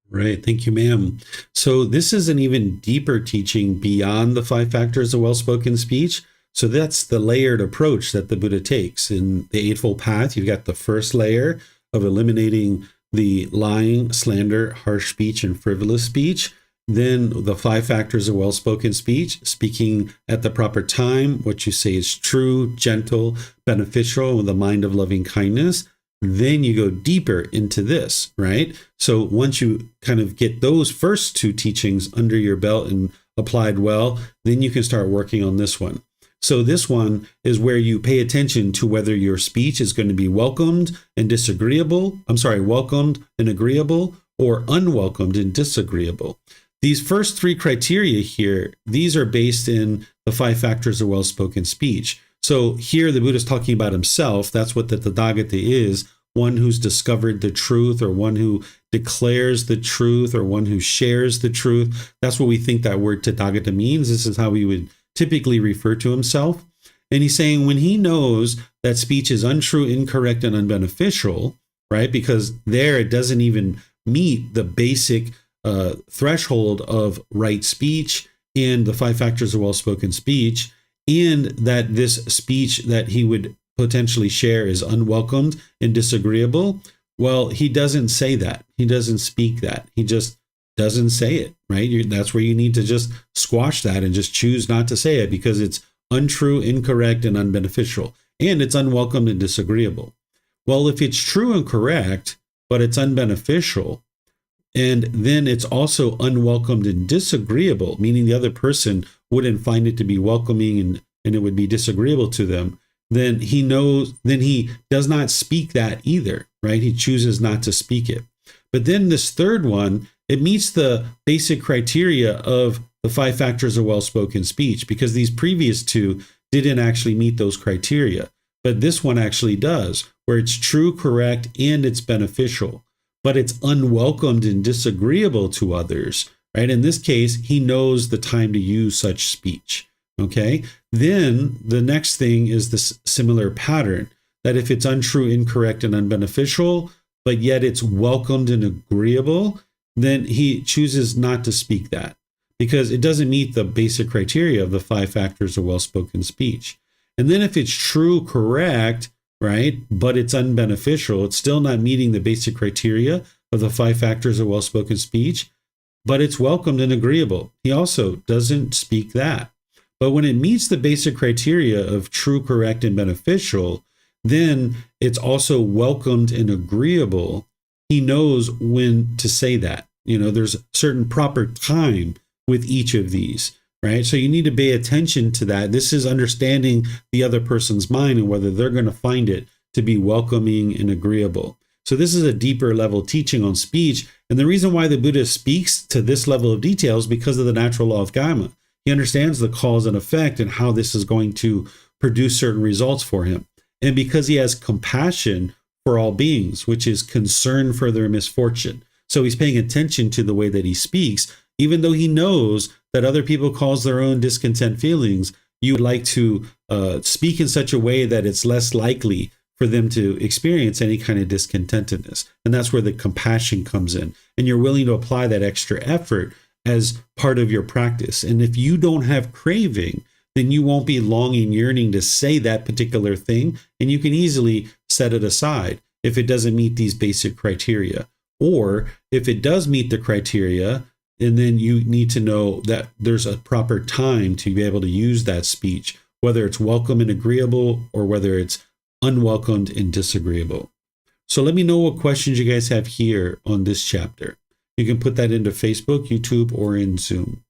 Right. Thank you, ma'am. So this is an even deeper teaching beyond the 5 factors of well-spoken speech. So that's the layered approach that the Buddha takes. In the Eightfold Path, you've got the first layer of eliminating the lying, slander, harsh speech, and frivolous speech. Then the 5 factors of well-spoken speech, speaking at the proper time, what you say is true, gentle, beneficial, with a mind of loving kindness. Then you go deeper into this, right? So once you kind of get those first 2 teachings under your belt and applied well, then you can start working on this one. So this one is where you pay attention to whether your speech is going to be welcomed and welcomed and agreeable, or unwelcomed and disagreeable. These first 3 criteria here, these are based in the 5 factors of well-spoken speech. So here the Buddha is talking about himself. That's what the Tathagata is, one who's discovered the truth, or one who declares the truth, or one who shares the truth. That's what we think that word Tathagata means. This is how he would typically refer to himself. And he's saying when he knows that speech is untrue, incorrect, and unbeneficial, right? Because there it doesn't even meet the basic threshold of right speech and the 5 factors of well-spoken speech, and that this speech that he would potentially share is unwelcomed and disagreeable. Well, he doesn't say that. He doesn't speak that. He just doesn't say it, right? That's where you need to just squash that and just choose not to say it because it's untrue, incorrect, and unbeneficial, and it's unwelcomed and disagreeable. Well, if it's true and correct, but it's unbeneficial, and then it's also unwelcomed and disagreeable, meaning the other person wouldn't find it to be welcoming and it would be disagreeable to them, then he does not speak that either, right? He chooses not to speak it. But then this third one, it meets the basic criteria of the 5 factors of well-spoken speech, because these previous 2 didn't actually meet those criteria. But this one actually does, where it's true, correct, and it's beneficial, but it's unwelcomed and disagreeable to others, right? In this case, he knows the time to use such speech, okay? Then the next thing is this similar pattern, that if it's untrue, incorrect, and unbeneficial, but yet it's welcomed and agreeable, then he chooses not to speak that because it doesn't meet the basic criteria of the 5 factors of well-spoken speech. And then if it's true, correct, right, but it's unbeneficial, it's still not meeting the basic criteria of the 5 factors of well-spoken speech, but it's welcomed and agreeable. He also doesn't speak that. But when it meets the basic criteria of true, correct, and beneficial, then it's also welcomed and agreeable. He knows when to say that. There's a certain proper time with each of these, right? So you need to pay attention to that. This is understanding the other person's mind and whether they're going to find it to be welcoming and agreeable. So this is a deeper level teaching on speech. And the reason why the Buddha speaks to this level of detail is because of the natural law of karma. He understands the cause and effect and how this is going to produce certain results for him. And because he has compassion for all beings, which is concern for their misfortune. So he's paying attention to the way that he speaks, even though he knows that other people cause their own discontent feelings. You would like to speak in such a way that it's less likely for them to experience any kind of discontentedness. And that's where the compassion comes in. And you're willing to apply that extra effort as part of your practice. And if you don't have craving, then you won't be longing, yearning to say that particular thing. And you can easily set it aside if it doesn't meet these basic criteria. Or if it does meet the criteria, and then you need to know that there's a proper time to be able to use that speech, whether it's welcome and agreeable or whether it's unwelcomed and disagreeable. So let me know what questions you guys have here on this chapter. You can put that into Facebook, YouTube, or in Zoom.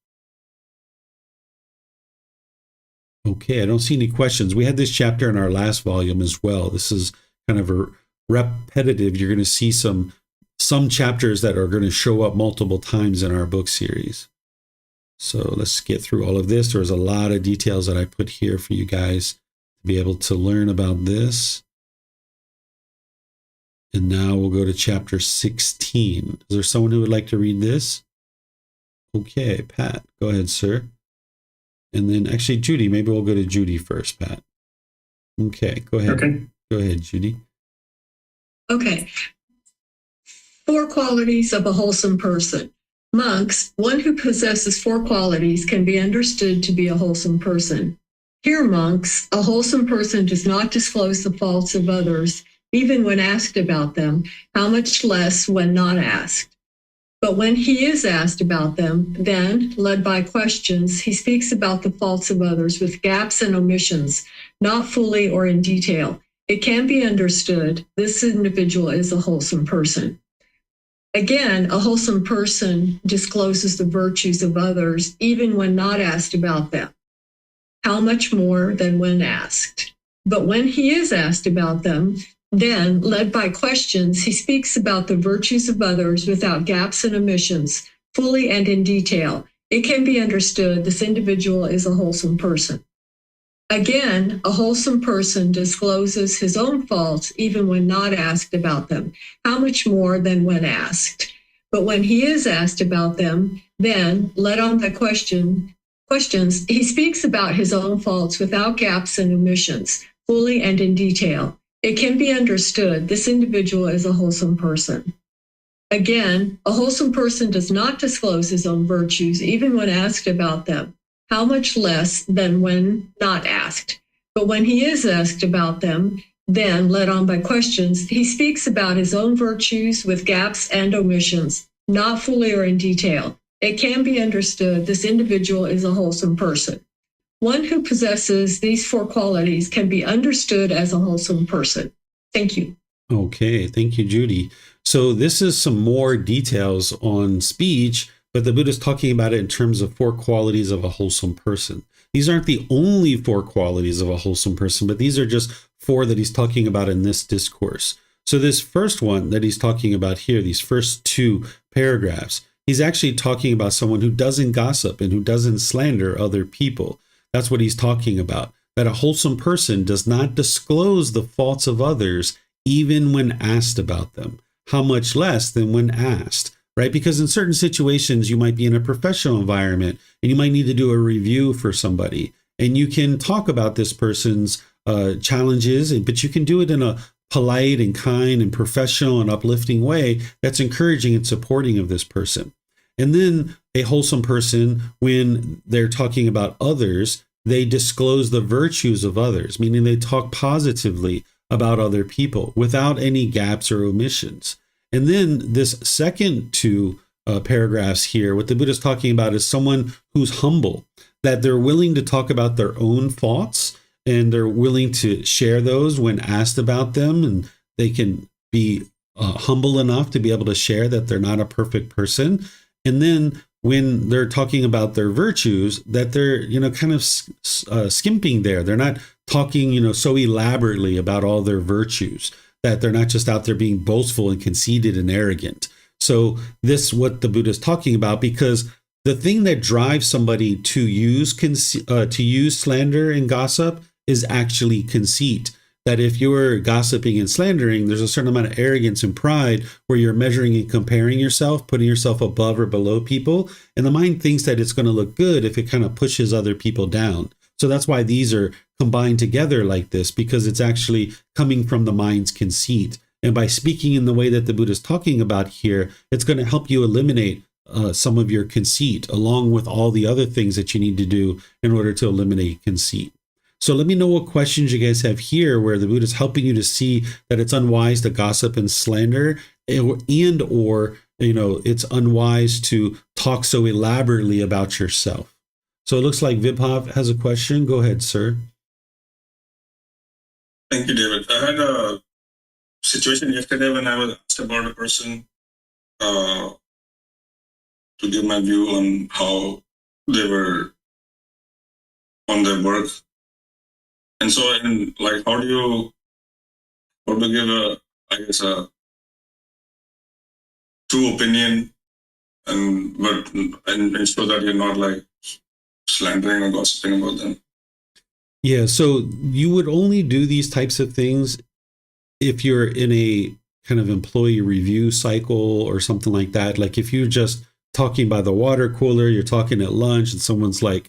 Okay, I don't see any questions. We had this chapter in our last volume as well. This is kind of a repetitive. You're going to see some chapters that are going to show up multiple times in our book series. So let's get through all of this. There's a lot of details that I put here for you guys to be able to learn about this. And now we'll go to chapter 16. Is there someone who would like to read this? Okay, Pat, go ahead, sir. And then actually, Judy, maybe we'll go to Judy first, Pat. Okay, go ahead. Okay. Go ahead, Judy. Okay. 4 qualities of a wholesome person. Monks, one who possesses 4 qualities can be understood to be a wholesome person. Here, monks, a wholesome person does not disclose the faults of others, even when asked about them, how much less when not asked. But when he is asked about them, then, led by questions, he speaks about the faults of others with gaps and omissions, not fully or in detail. It can be understood this individual is a wholesome person. Again, a wholesome person discloses the virtues of others even when not asked about them. How much more than when asked? But when he is asked about them, then, led by questions, he speaks about the virtues of others without gaps and omissions, fully and in detail. It can be understood this individual is a wholesome person. Again, a wholesome person discloses his own faults even when not asked about them. How much more than when asked? But when he is asked about them, then, led on by question, Questions. He speaks about his own faults without gaps and omissions, fully and in detail. It can be understood this individual is a wholesome person. Again, a wholesome person does not disclose his own virtues, even when asked about them. How much less than when not asked. But when he is asked about them, then, led on by questions, he speaks about his own virtues with gaps and omissions, not fully or in detail. It can be understood this individual is a wholesome person. One who possesses these four qualities can be understood as a wholesome person. Thank you. Okay, thank you, Judy. So this is some more details on speech, but the Buddha is talking about it in terms of four qualities of a wholesome person. These aren't the only four qualities of a wholesome person, but these are just four that he's talking about in this discourse. So this first one that he's talking about here, these first two paragraphs, he's actually talking about someone who doesn't gossip and who doesn't slander other people. That's what he's talking about, that a wholesome person does not disclose the faults of others even when asked about them. How much less than when asked, right? Because in certain situations, you might be in a professional environment and you might need to do a review for somebody. And you can talk about this person's challenges, but you can do it in a polite and kind and professional and uplifting way that's encouraging and supporting of this person. And then a wholesome person, when they're talking about others, they disclose the virtues of others, meaning they talk positively about other people without any gaps or omissions. And then this second two paragraphs here, what the Buddha is talking about is someone who's humble, that they're willing to talk about their own thoughts and they're willing to share those when asked about them, and they can be humble enough to be able to share that they're not a perfect person. And then when they're talking about their virtues, that they're, kind of skimping there. They're not talking, so elaborately about all their virtues, that they're not just out there being boastful and conceited and arrogant. So this, what the Buddha is talking about, because the thing that drives somebody to use slander and gossip is actually conceit. That if you're gossiping and slandering, there's a certain amount of arrogance and pride where you're measuring and comparing yourself, putting yourself above or below people. And the mind thinks that it's going to look good if it kind of pushes other people down. So that's why these are combined together like this, because it's actually coming from the mind's conceit. And by speaking in the way that the Buddha is talking about here, it's going to help you eliminate some of your conceit, along with all the other things that you need to do in order to eliminate conceit. So let me know what questions you guys have here, where the Buddha is helping you to see that it's unwise to gossip and slander, or it's unwise to talk so elaborately about yourself. So it looks like Vibhav has a question. Go ahead, sir. Thank you, David. I had a situation yesterday when I was asked about a person to give my view on how they were on their work. And so, how do you give a true opinion and ensure that you're not slandering or gossiping about them? Yeah, so you would only do these types of things if you're in a kind of employee review cycle or something like that. Like if you're just talking by the water cooler, you're talking at lunch and someone's like,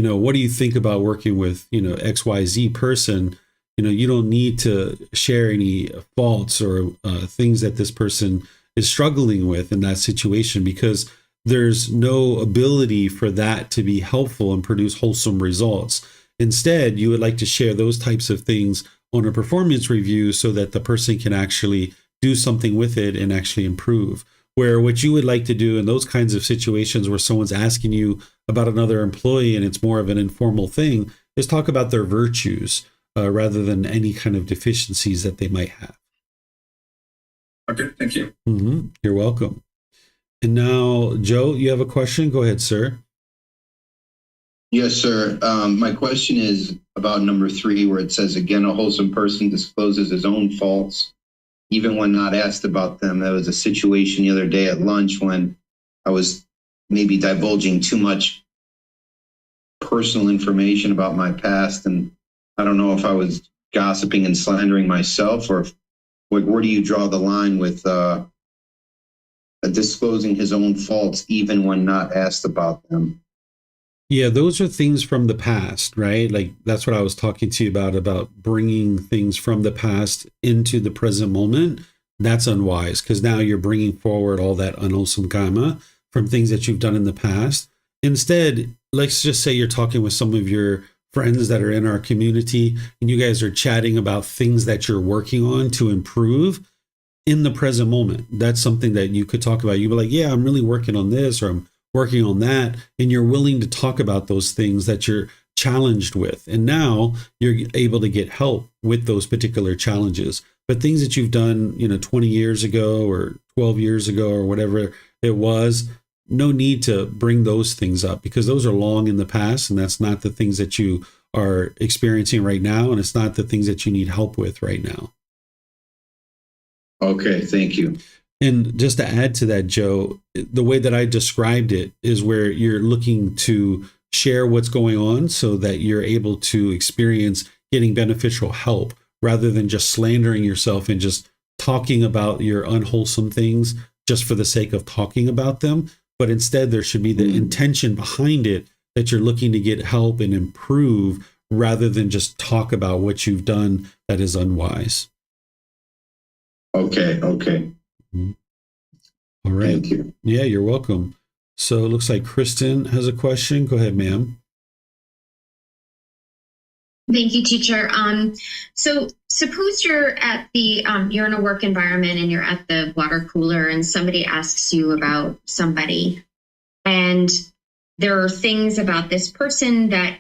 what do you think about working with, XYZ person? You don't need to share any faults or things that this person is struggling with in that situation, because there's no ability for that to be helpful and produce wholesome results. Instead, you would like to share those types of things on a performance review so that the person can actually do something with it and actually improve. Where what you would like to do in those kinds of situations where someone's asking you about another employee and it's more of an informal thing is talk about their virtues rather than any kind of deficiencies that they might have. Okay, thank you. You're welcome. And now, Joe, you have a question? Go ahead, sir. Yes, sir. My question is about number 3, where it says, again, a wholesome person discloses his own faults, even when not asked about them. There was a situation the other day at lunch when I was maybe divulging too much personal information about my past. And I don't know if I was gossiping and slandering myself, or where do you draw the line with disclosing his own faults, even when not asked about them? Yeah, those are things from the past, right? Like that's what I was talking to you about bringing things from the past into the present moment. That's unwise because now you're bringing forward all that unwholesome karma from things that you've done in the past. Instead, let's just say you're talking with some of your friends that are in our community and you guys are chatting about things that you're working on to improve in the present moment. That's something that you could talk about. You'd be like, yeah, I'm really working on this or I'm working on that. And you're willing to talk about those things that you're challenged with. And now you're able to get help with those particular challenges. But things that you've done, 20 years ago or 12 years ago or whatever it was, no need to bring those things up because those are long in the past. And that's not the things that you are experiencing right now. And it's not the things that you need help with right now. Okay, thank you. And just to add to that, Joe, the way that I described it is where you're looking to share what's going on so that you're able to experience getting beneficial help rather than just slandering yourself and just talking about your unwholesome things just for the sake of talking about them. But instead, there should be the intention behind it that you're looking to get help and improve rather than just talk about what you've done that is unwise. Okay. All right. Thank you. Yeah, you're welcome. So it looks like Kristen has a question. Go ahead, ma'am. Thank you, teacher. So suppose you're at the you're in a work environment and you're at the water cooler and somebody asks you about somebody, and there are things about this person that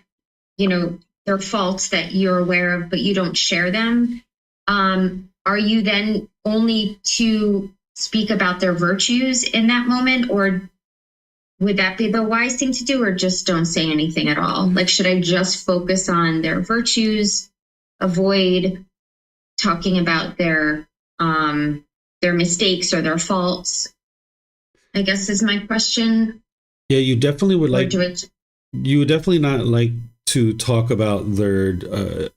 there are faults that you're aware of, but you don't share them. Are you then only to speak about their virtues in that moment, or would that be the wise thing to do, or just don't say anything at all? Like, should I just focus on their virtues, avoid talking about their mistakes or their faults? I guess is my question. Yeah, you definitely would like. You would definitely not like to talk about their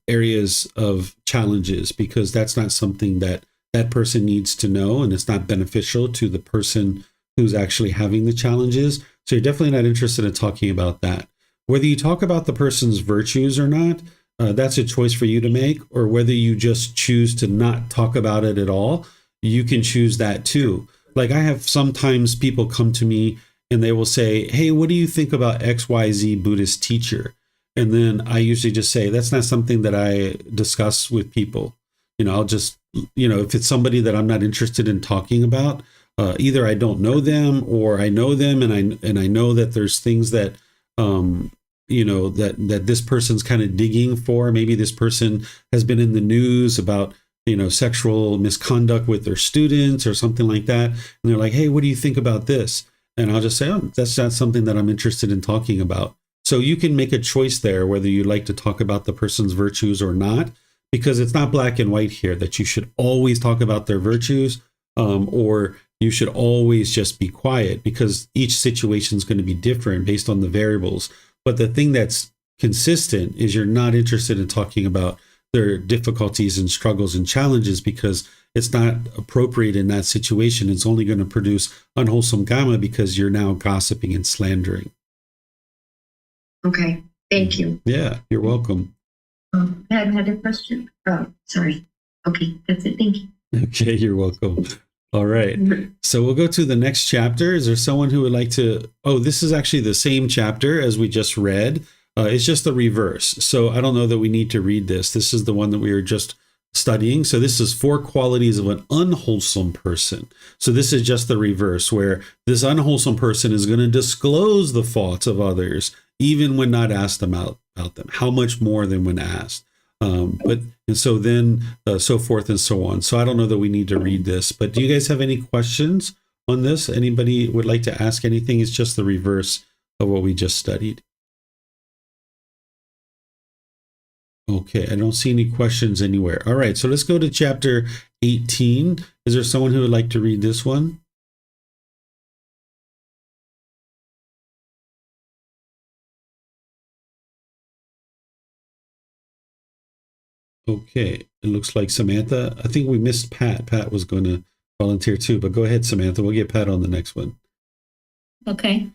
areas of challenges because that's not something that person needs to know, and it's not beneficial to the person who's actually having the challenges. So you're definitely not interested in talking about that. Whether you talk about the person's virtues or not, that's a choice for you to make, or whether you just choose to not talk about it at all, you can choose that too. Like I have sometimes people come to me and they will say, hey, what do you think about XYZ Buddhist teacher? And then I usually just say, that's not something that I discuss with people. I'll just, if it's somebody that I'm not interested in talking about, either I don't know them or I know them and I know that there's things that, that this person's kind of digging for. Maybe this person has been in the news about, sexual misconduct with their students or something like that. And they're like, hey, what do you think about this? And I'll just say, oh, that's not something that I'm interested in talking about. So you can make a choice there, whether you like to talk about the person's virtues or not, because it's not black and white here that you should always talk about their virtues or you should always just be quiet, because each situation is going to be different based on the variables. But the thing that's consistent is you're not interested in talking about their difficulties and struggles and challenges because it's not appropriate in that situation. It's only going to produce unwholesome karma because you're now gossiping and slandering. Okay, thank you. Yeah, you're welcome. I had another question. Oh, sorry. Okay, that's it. Thank you. Okay, you're welcome. All right. So we'll go to the next chapter. Is there someone who would like to? Oh, this is actually the same chapter as we just read. It's just the reverse. So I don't know that we need to read this. This is the one that we were just studying. So this is 4 qualities of an unwholesome person. So this is just the reverse, where this unwholesome person is going to disclose the faults of others, even when not asked about them. How much more than when asked? So forth and so on. So I don't know that we need to read this, but do you guys have any questions on this? Anybody would like to ask anything? It's just the reverse of what we just studied. Okay, I don't see any questions anywhere. All right, so let's go to chapter 18. Is there someone who would like to read this one? Okay, it looks like Samantha. I think we missed Pat. Pat was going to volunteer too, but go ahead, Samantha. We'll get Pat on the next one. Okay.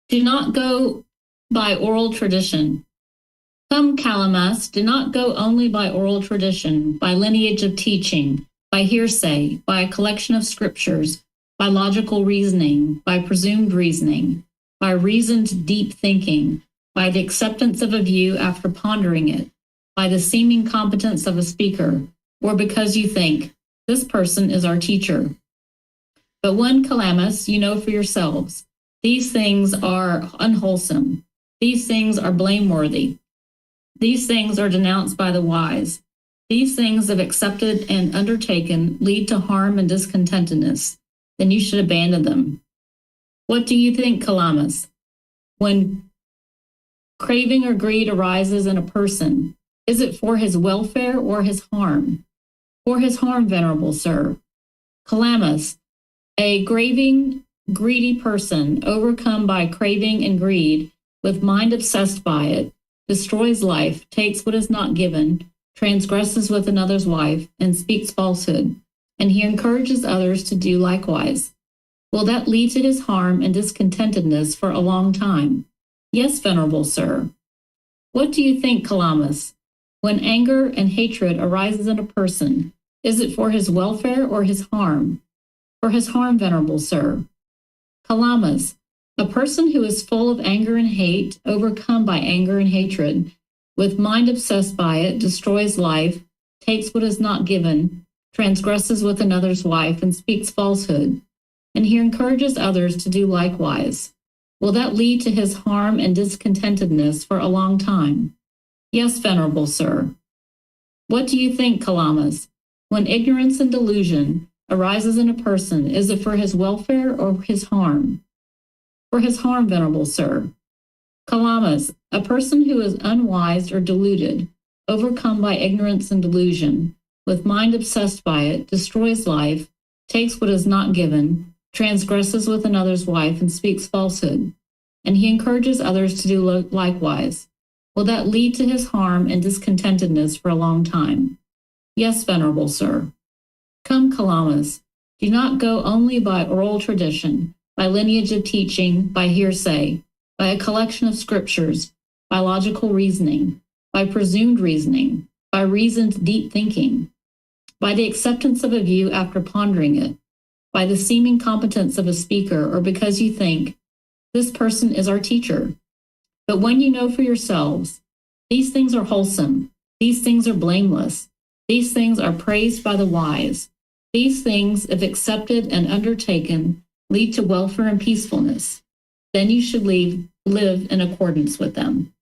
Do not go by oral tradition. Come, Calamas, do not go only by oral tradition, by lineage of teaching, by hearsay, by a collection of scriptures, by logical reasoning, by presumed reasoning, by reasoned deep thinking, by the acceptance of a view after pondering it, by the seeming competence of a speaker, or because you think, this person is our teacher. But when, Calamus, you know for yourselves, these things are unwholesome, these things are blameworthy, these things are denounced by the wise, these things, if accepted and undertaken, lead to harm and discontentedness, then you should abandon them. What do you think, Calamus? When craving or greed arises in a person, is it for his welfare or his harm? For his harm, venerable sir. Calamus, a craving, greedy person, overcome by craving and greed, with mind obsessed by it, destroys life, takes what is not given, transgresses with another's wife, and speaks falsehood, and he encourages others to do likewise. Will that lead to his harm and discontentedness for a long time? Yes, venerable sir. What do you think, Calamus? When anger and hatred arises in a person, is it for his welfare or his harm? For his harm, venerable sir. Calamus, a person who is full of anger and hate, overcome by anger and hatred, with mind obsessed by it, destroys life, takes what is not given, transgresses with another's wife, and speaks falsehood, and he encourages others to do likewise. Will that lead to his harm and discontentedness for a long time? Yes, venerable sir. What do you think, Calamus? When ignorance and delusion arises in a person, is it for his welfare or his harm? For his harm, venerable sir. Calamus, a person who is unwise or deluded, overcome by ignorance and delusion, with mind obsessed by it, destroys life, takes what is not given, transgresses with another's wife, and speaks falsehood, and he encourages others to do likewise. Will that lead to his harm and discontentedness for a long time? Yes, venerable sir. Come, Calamus, do not go only by oral tradition, by lineage of teaching, by hearsay, by a collection of scriptures, by logical reasoning, by presumed reasoning, by reasoned deep thinking, by the acceptance of a view after pondering it, by the seeming competence of a speaker, or because you think, this person is our teacher. But when you know for yourselves, these things are wholesome, these things are blameless, these things are praised by the wise, these things, if accepted and undertaken, lead to welfare and peacefulness, then you should live in accordance with them.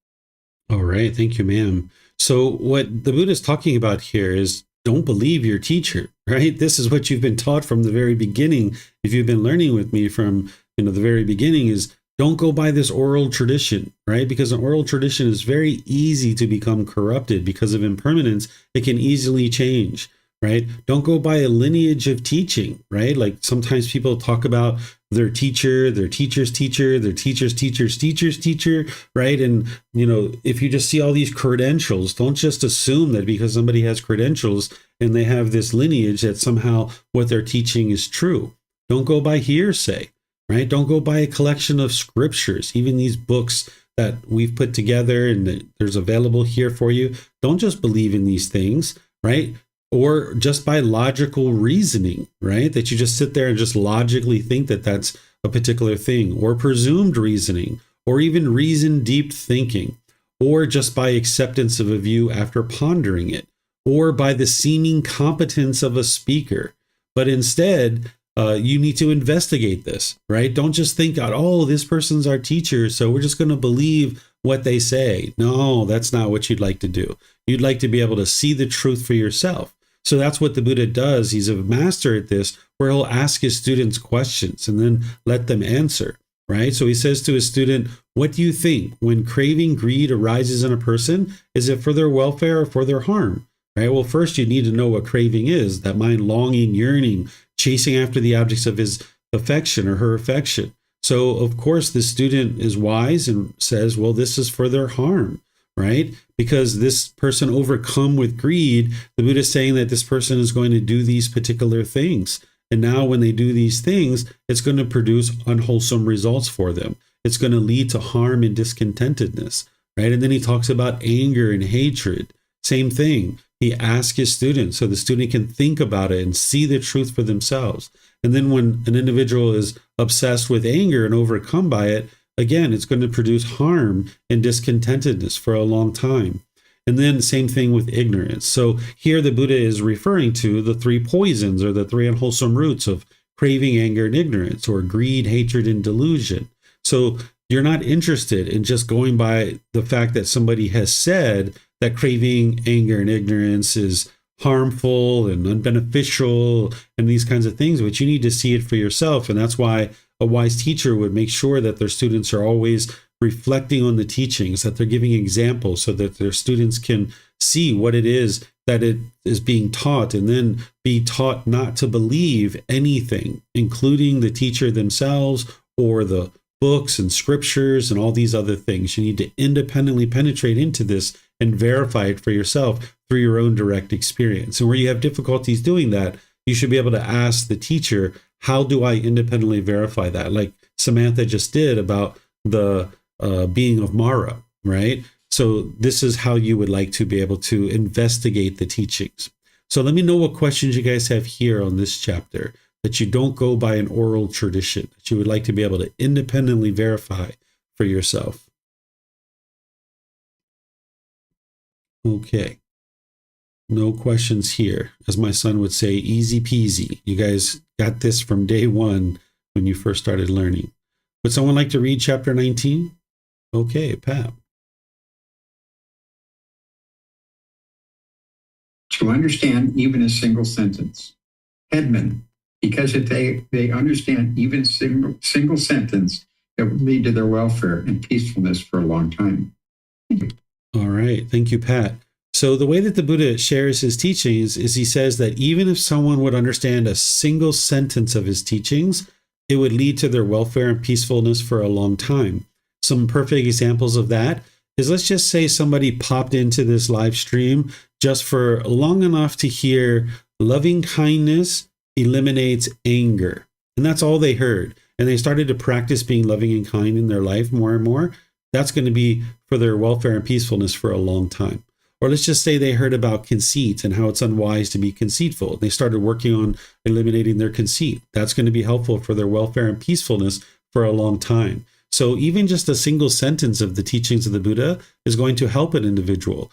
All right. Thank you, ma'am. So what the Buddha is talking about here is don't believe your teacher, right? This is what you've been taught from the very beginning. If you've been learning with me from, the very beginning, is don't go by this oral tradition, right? Because an oral tradition is very easy to become corrupted because of impermanence. It can easily change, right? Don't go by a lineage of teaching, right? Like sometimes people talk about their teacher, their teacher's teacher, their teacher's teacher's teacher's teacher, right? And, if you just see all these credentials, don't just assume that because somebody has credentials and they have this lineage that somehow what they're teaching is true. Don't go by hearsay, right? Don't go by a collection of scriptures, even these books that we've put together and that there's available here for you. Don't just believe in these things, right? Or just by logical reasoning, right? That you just sit there and just logically think that that's a particular thing, or presumed reasoning, or even reasoned deep thinking, or just by acceptance of a view after pondering it, or by the seeming competence of a speaker. But instead, you need to investigate this, right? Don't just think, oh, this person's our teacher, so we're just going to believe what they say. No, that's not what you'd like to do. You'd like to be able to see the truth for yourself. So that's what the Buddha does. He's a master at this, where he'll ask his students questions and then let them answer, right? So he says to his student, what do you think when craving, greed arises in a person? Is it for their welfare or for their harm, right? Well, first you need to know what craving is, that mind longing, yearning, chasing after the objects of his affection or her affection. So of course the student is wise and says, well, this is for their harm, right? Because this person overcome with greed, the Buddha is saying that this person is going to do these particular things. And now when they do these things, it's going to produce unwholesome results for them. it's going to lead to harm and discontentedness, right? And then he talks about anger and hatred. Same thing. He asks his students so the student can think about it and see the truth for themselves. And then when an individual is obsessed with anger and overcome by it, again, it's going to produce harm and discontentedness for a long time. And then same thing with ignorance. So here the Buddha is referring to the three poisons or the three unwholesome roots of craving, anger, and ignorance, or greed, hatred, and delusion. So you're not interested in just going by the fact that somebody has said that craving, anger, and ignorance is harmful and unbeneficial and these kinds of things, but you need to see it for yourself. And that's why a wise teacher would make sure that their students are always reflecting on the teachings, that they're giving examples so that their students can see what it is that it is being taught, and then be taught not to believe anything, including the teacher themselves or the books and scriptures and all these other things. You need to independently penetrate into this and verify it for yourself through your own direct experience. And where you have difficulties doing that, you should be able to ask the teacher, how do I independently verify that? Like Samantha just did about the being of Mara, right? So this is how you would like to be able to investigate the teachings. So let me know what questions you guys have here on this chapter, that you don't go by an oral tradition, that you would like to be able to independently verify for yourself. Okay. No questions here. As my son would say, easy peasy. You guys got this from day one when you first started learning. Would someone like to read chapter 19? Okay, Pat. To understand even a single sentence. Headman, because if they understand even a single sentence, it will lead to their welfare and peacefulness for a long time. Thank you. All right. Thank you, Pat. So the way that the Buddha shares his teachings is he says that even if someone would understand a single sentence of his teachings, it would lead to their welfare and peacefulness for a long time. Some perfect examples of that is, let's just say somebody popped into this live stream just for long enough to hear loving kindness eliminates anger. And that's all they heard. And they started to practice being loving and kind in their life more and more. That's going to be for their welfare and peacefulness for a long time. Or let's just say they heard about conceit and how it's unwise to be conceitful. They started working on eliminating their conceit. That's going to be helpful for their welfare and peacefulness for a long time. So even just a single sentence of the teachings of the Buddha is going to help an individual.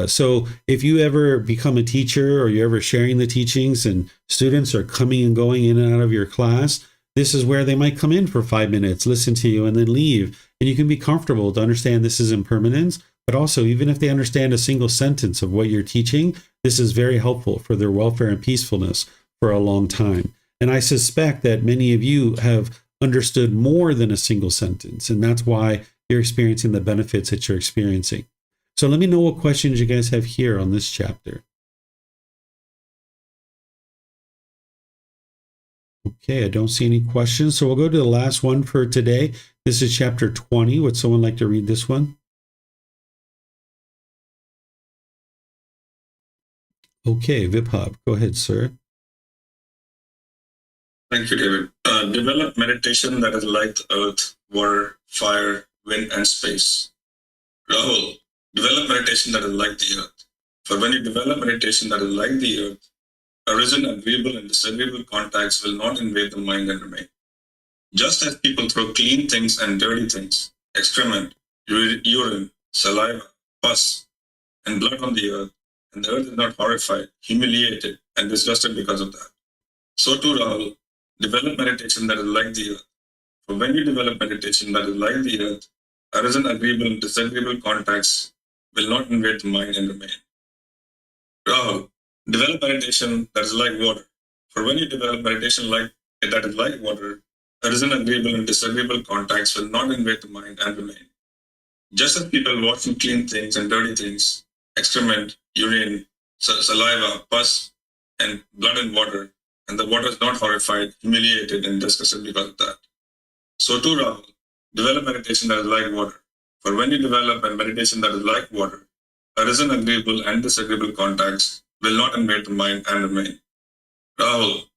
So if you ever become a teacher or you're ever sharing the teachings and students are coming and going in and out of your class, this is where they might come in for 5 minutes, listen to you, and then leave. And you can be comfortable to understand this is impermanence. But also, even if they understand a single sentence of what you're teaching, this is very helpful for their welfare and peacefulness for a long time. And I suspect that many of you have understood more than a single sentence, and that's why you're experiencing the benefits that you're experiencing. So let me know what questions you guys have here on this chapter. Okay, I don't see any questions, so we'll go to the last one for today. This is chapter 20. Would someone like to read this one? Okay, Vibhav, go ahead, sir. Thank you, David. Develop meditation that is like the earth, water, fire, wind, and space. Rahul, develop meditation that is like the earth. For when you develop meditation that is like the earth, arisen agreeable and disagreeable contacts will not invade the mind and remain. Just as people throw clean things and dirty things, excrement, urine, saliva, pus, and blood on the earth, and the earth is not horrified, humiliated, and disgusted because of that. So too, Rahul, develop meditation that is like the earth. For when you develop meditation that is like the earth, arisen agreeable and disagreeable contacts will not invade the mind and remain. Rahul, develop meditation that is like water. For when you develop meditation that is like water, arisen agreeable and disagreeable contacts will not invade the mind and remain. Just as people wash and clean things and dirty things, excrement, urine, saliva, pus, and blood and water, and the water is not horrified, humiliated, and disgusted because of that. So too, Rahul, develop meditation that is like water. For when you develop a meditation that is like water, arisen agreeable and disagreeable contacts will not invade the mind and remain. Rahul,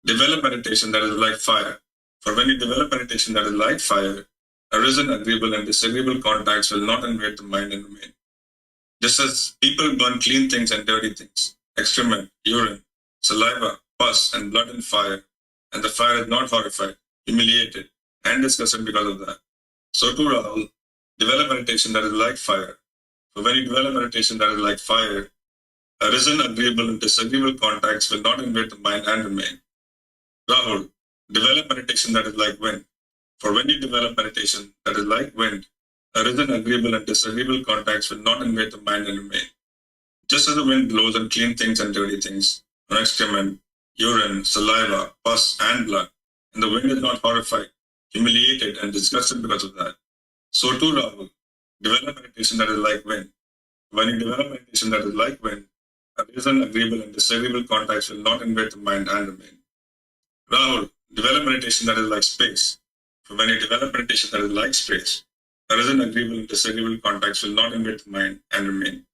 develop meditation that is like fire. For when you develop meditation that is like fire, arisen agreeable and disagreeable contacts will not invade the mind and remain. Just as people burn clean things and dirty things, excrement, urine, saliva, pus, and blood in fire, and the fire is not horrified, humiliated, and disgusted because of that. So too, Rahul, develop meditation that is like fire. For when you develop meditation that is like fire, arisen agreeable and disagreeable contacts will not invade the mind and remain. Rahul, develop meditation that is like wind. For when you develop meditation that is like wind, arisen agreeable and disagreeable contacts will not invade the mind and remain. Just as the wind blows on clean things and dirty things, on excrement, urine, saliva, pus, and blood, and the wind is not horrified, humiliated, and disgusted because of that. So too, Rahul, develop meditation that is like wind. When you develop meditation that is like wind, arisen agreeable and disagreeable contacts will not invade the mind and remain. Rahul, develop meditation that is like space. For when you develop meditation that is like space, arisen agreeable and disagreeable contacts will not invade the mind and remain.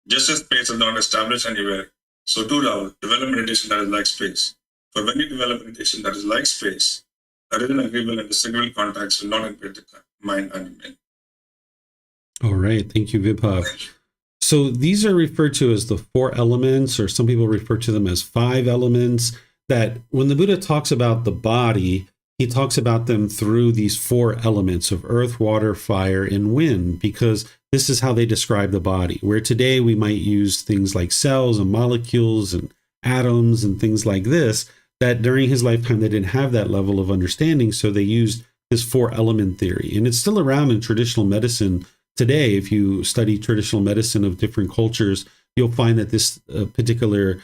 Just as space is not established anywhere, so too, Rahul, develop meditation that is like space. For when you develop meditation that is like space, arisen agreeable and disagreeable contacts will not invade the mind and remain. All right. Thank you, Vibhav. So these are referred to as the 4 elements, or some people refer to them as 5 elements, that when the Buddha talks about the body, he talks about them through these 4 elements of earth, water, fire, and wind, because this is how they describe the body. Where today we might use things like cells and molecules and atoms and things like this, that during his lifetime they didn't have that level of understanding, so they used this 4 element theory. And it's still around in traditional medicine today. If you study traditional medicine of different cultures, you'll find that this particular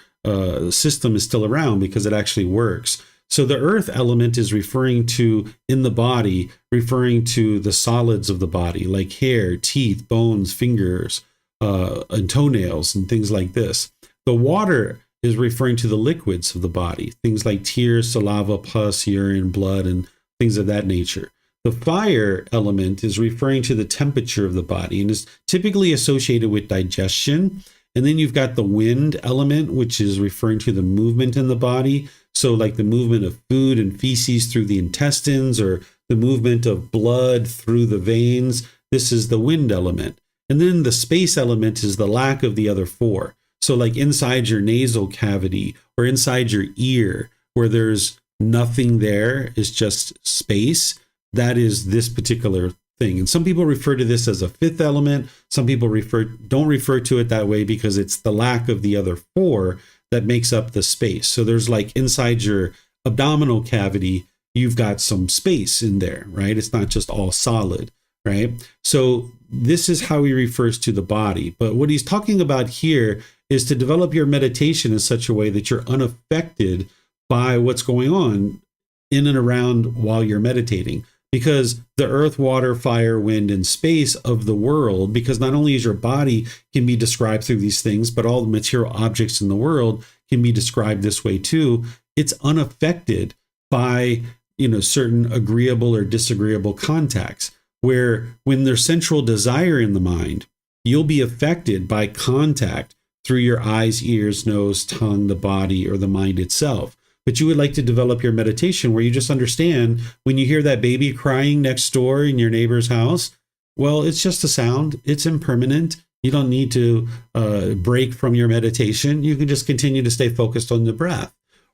system is still around because it actually works. So the earth element is referring to, in the body, referring to the solids of the body, like hair, teeth, bones, fingers, and toenails, and things like this. The water is referring to the liquids of the body, things like tears, saliva, pus, urine, blood, and things of that nature. The fire element is referring to the temperature of the body and is typically associated with digestion. And then you've got the wind element, which is referring to the movement in the body. So like the movement of food and feces through the intestines, or the movement of blood through the veins. This is the wind element. And then the space element is the lack of the other 4. So like inside your nasal cavity or inside your ear, where there's nothing there, it's just space. That is this particular thing. And some people refer to this as a 5th element. Some people don't refer to it that way because it's the lack of the other 4 that makes up the space. So there's like inside your abdominal cavity, you've got some space in there, right? It's not just all solid, right? So this is how he refers to the body. But what he's talking about here is to develop your meditation in such a way that you're unaffected by what's going on in and around while you're meditating. Because the earth, water, fire, wind, and space of the world, because not only is your body can be described through these things, but all the material objects in the world can be described this way too. It's unaffected by, certain agreeable or disagreeable contacts, where when there's central desire in the mind, you'll be affected by contact through your eyes, ears, nose, tongue, the body, or the mind itself. But you would like to develop your meditation where you just understand when you hear that baby crying next door in your neighbor's house, well, it's just a sound. It's impermanent. You don't need to break from your meditation. You can just continue to stay focused on the breath,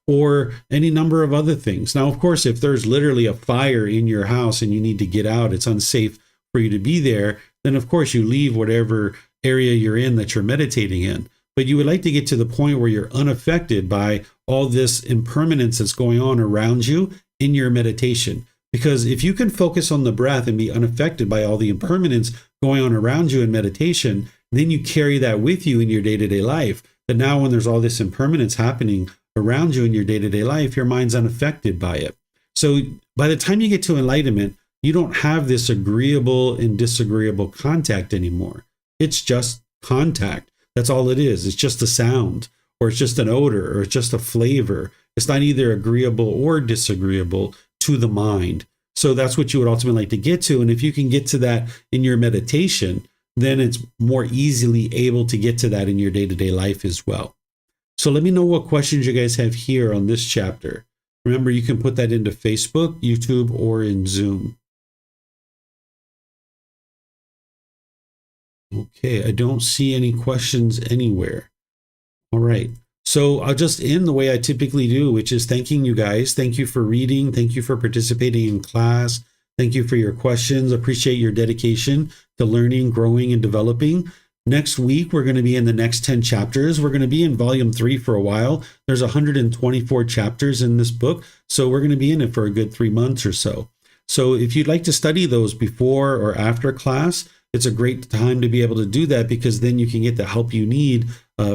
or any number of other things. Now, of course, if there's literally a fire in your house and you need to get out, it's unsafe for you to be there, then of course you leave whatever area you're in that you're meditating in. But you would like to get to the point where you're unaffected by all this impermanence that's going on around you in your meditation. Because if you can focus on the breath and be unaffected by all the impermanence going on around you in meditation, then you carry that with you in your day-to-day life. That now when there's all this impermanence happening around you in your day-to-day life, your mind's unaffected by it. So by the time you get to enlightenment, you don't have this agreeable and disagreeable contact anymore. It's just contact. That's all it is. It's just a sound, or it's just an odor, or it's just a flavor. It's not either agreeable or disagreeable to the mind. So that's what you would ultimately like to get to. And if you can get to that in your meditation, then it's more easily able to get to that in your day-to-day life as well. So let me know what questions you guys have here on this chapter. Remember, you can put that into Facebook, YouTube, or in Zoom. Okay, I don't see any questions anywhere. All right. So I'll just end the way I typically do, which is thanking you guys. Thank you for reading. Thank you for participating in class. Thank you for your questions. Appreciate your dedication to learning, growing, and developing. Next week, we're going to be in the next 10 chapters. We're going to be in volume 3 for a while. There's 124 chapters in this book, so we're going to be in it for a good 3 months or so. So if you'd like to study those before or after class, it's a great time to be able to do that, because then you can get the help you need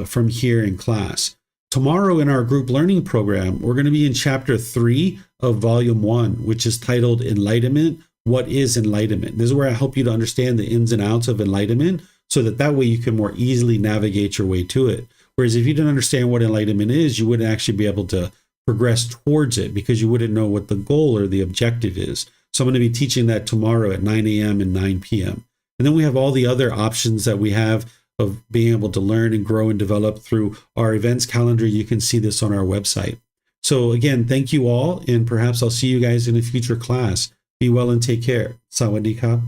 from here in class. Tomorrow in our group learning program, we're going to be in chapter 3 of volume 1, which is titled Enlightenment. What is enlightenment? This is where I help you to understand the ins and outs of enlightenment, so that way you can more easily navigate your way to it. Whereas if you didn't understand what enlightenment is, you wouldn't actually be able to progress towards it, because you wouldn't know what the goal or the objective is. So I'm going to be teaching that tomorrow at 9 a.m. and 9 p.m. And then we have all the other options that we have of being able to learn and grow and develop through our events calendar. You can see this on our website. So again, thank you all, and perhaps I'll see you guys in a future class. Be well and take care. Sawadee-ka.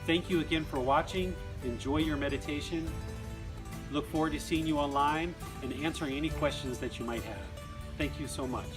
Thank you again for watching. Enjoy your meditation. Look forward to seeing you online and answering any questions that you might have. Thank you so much.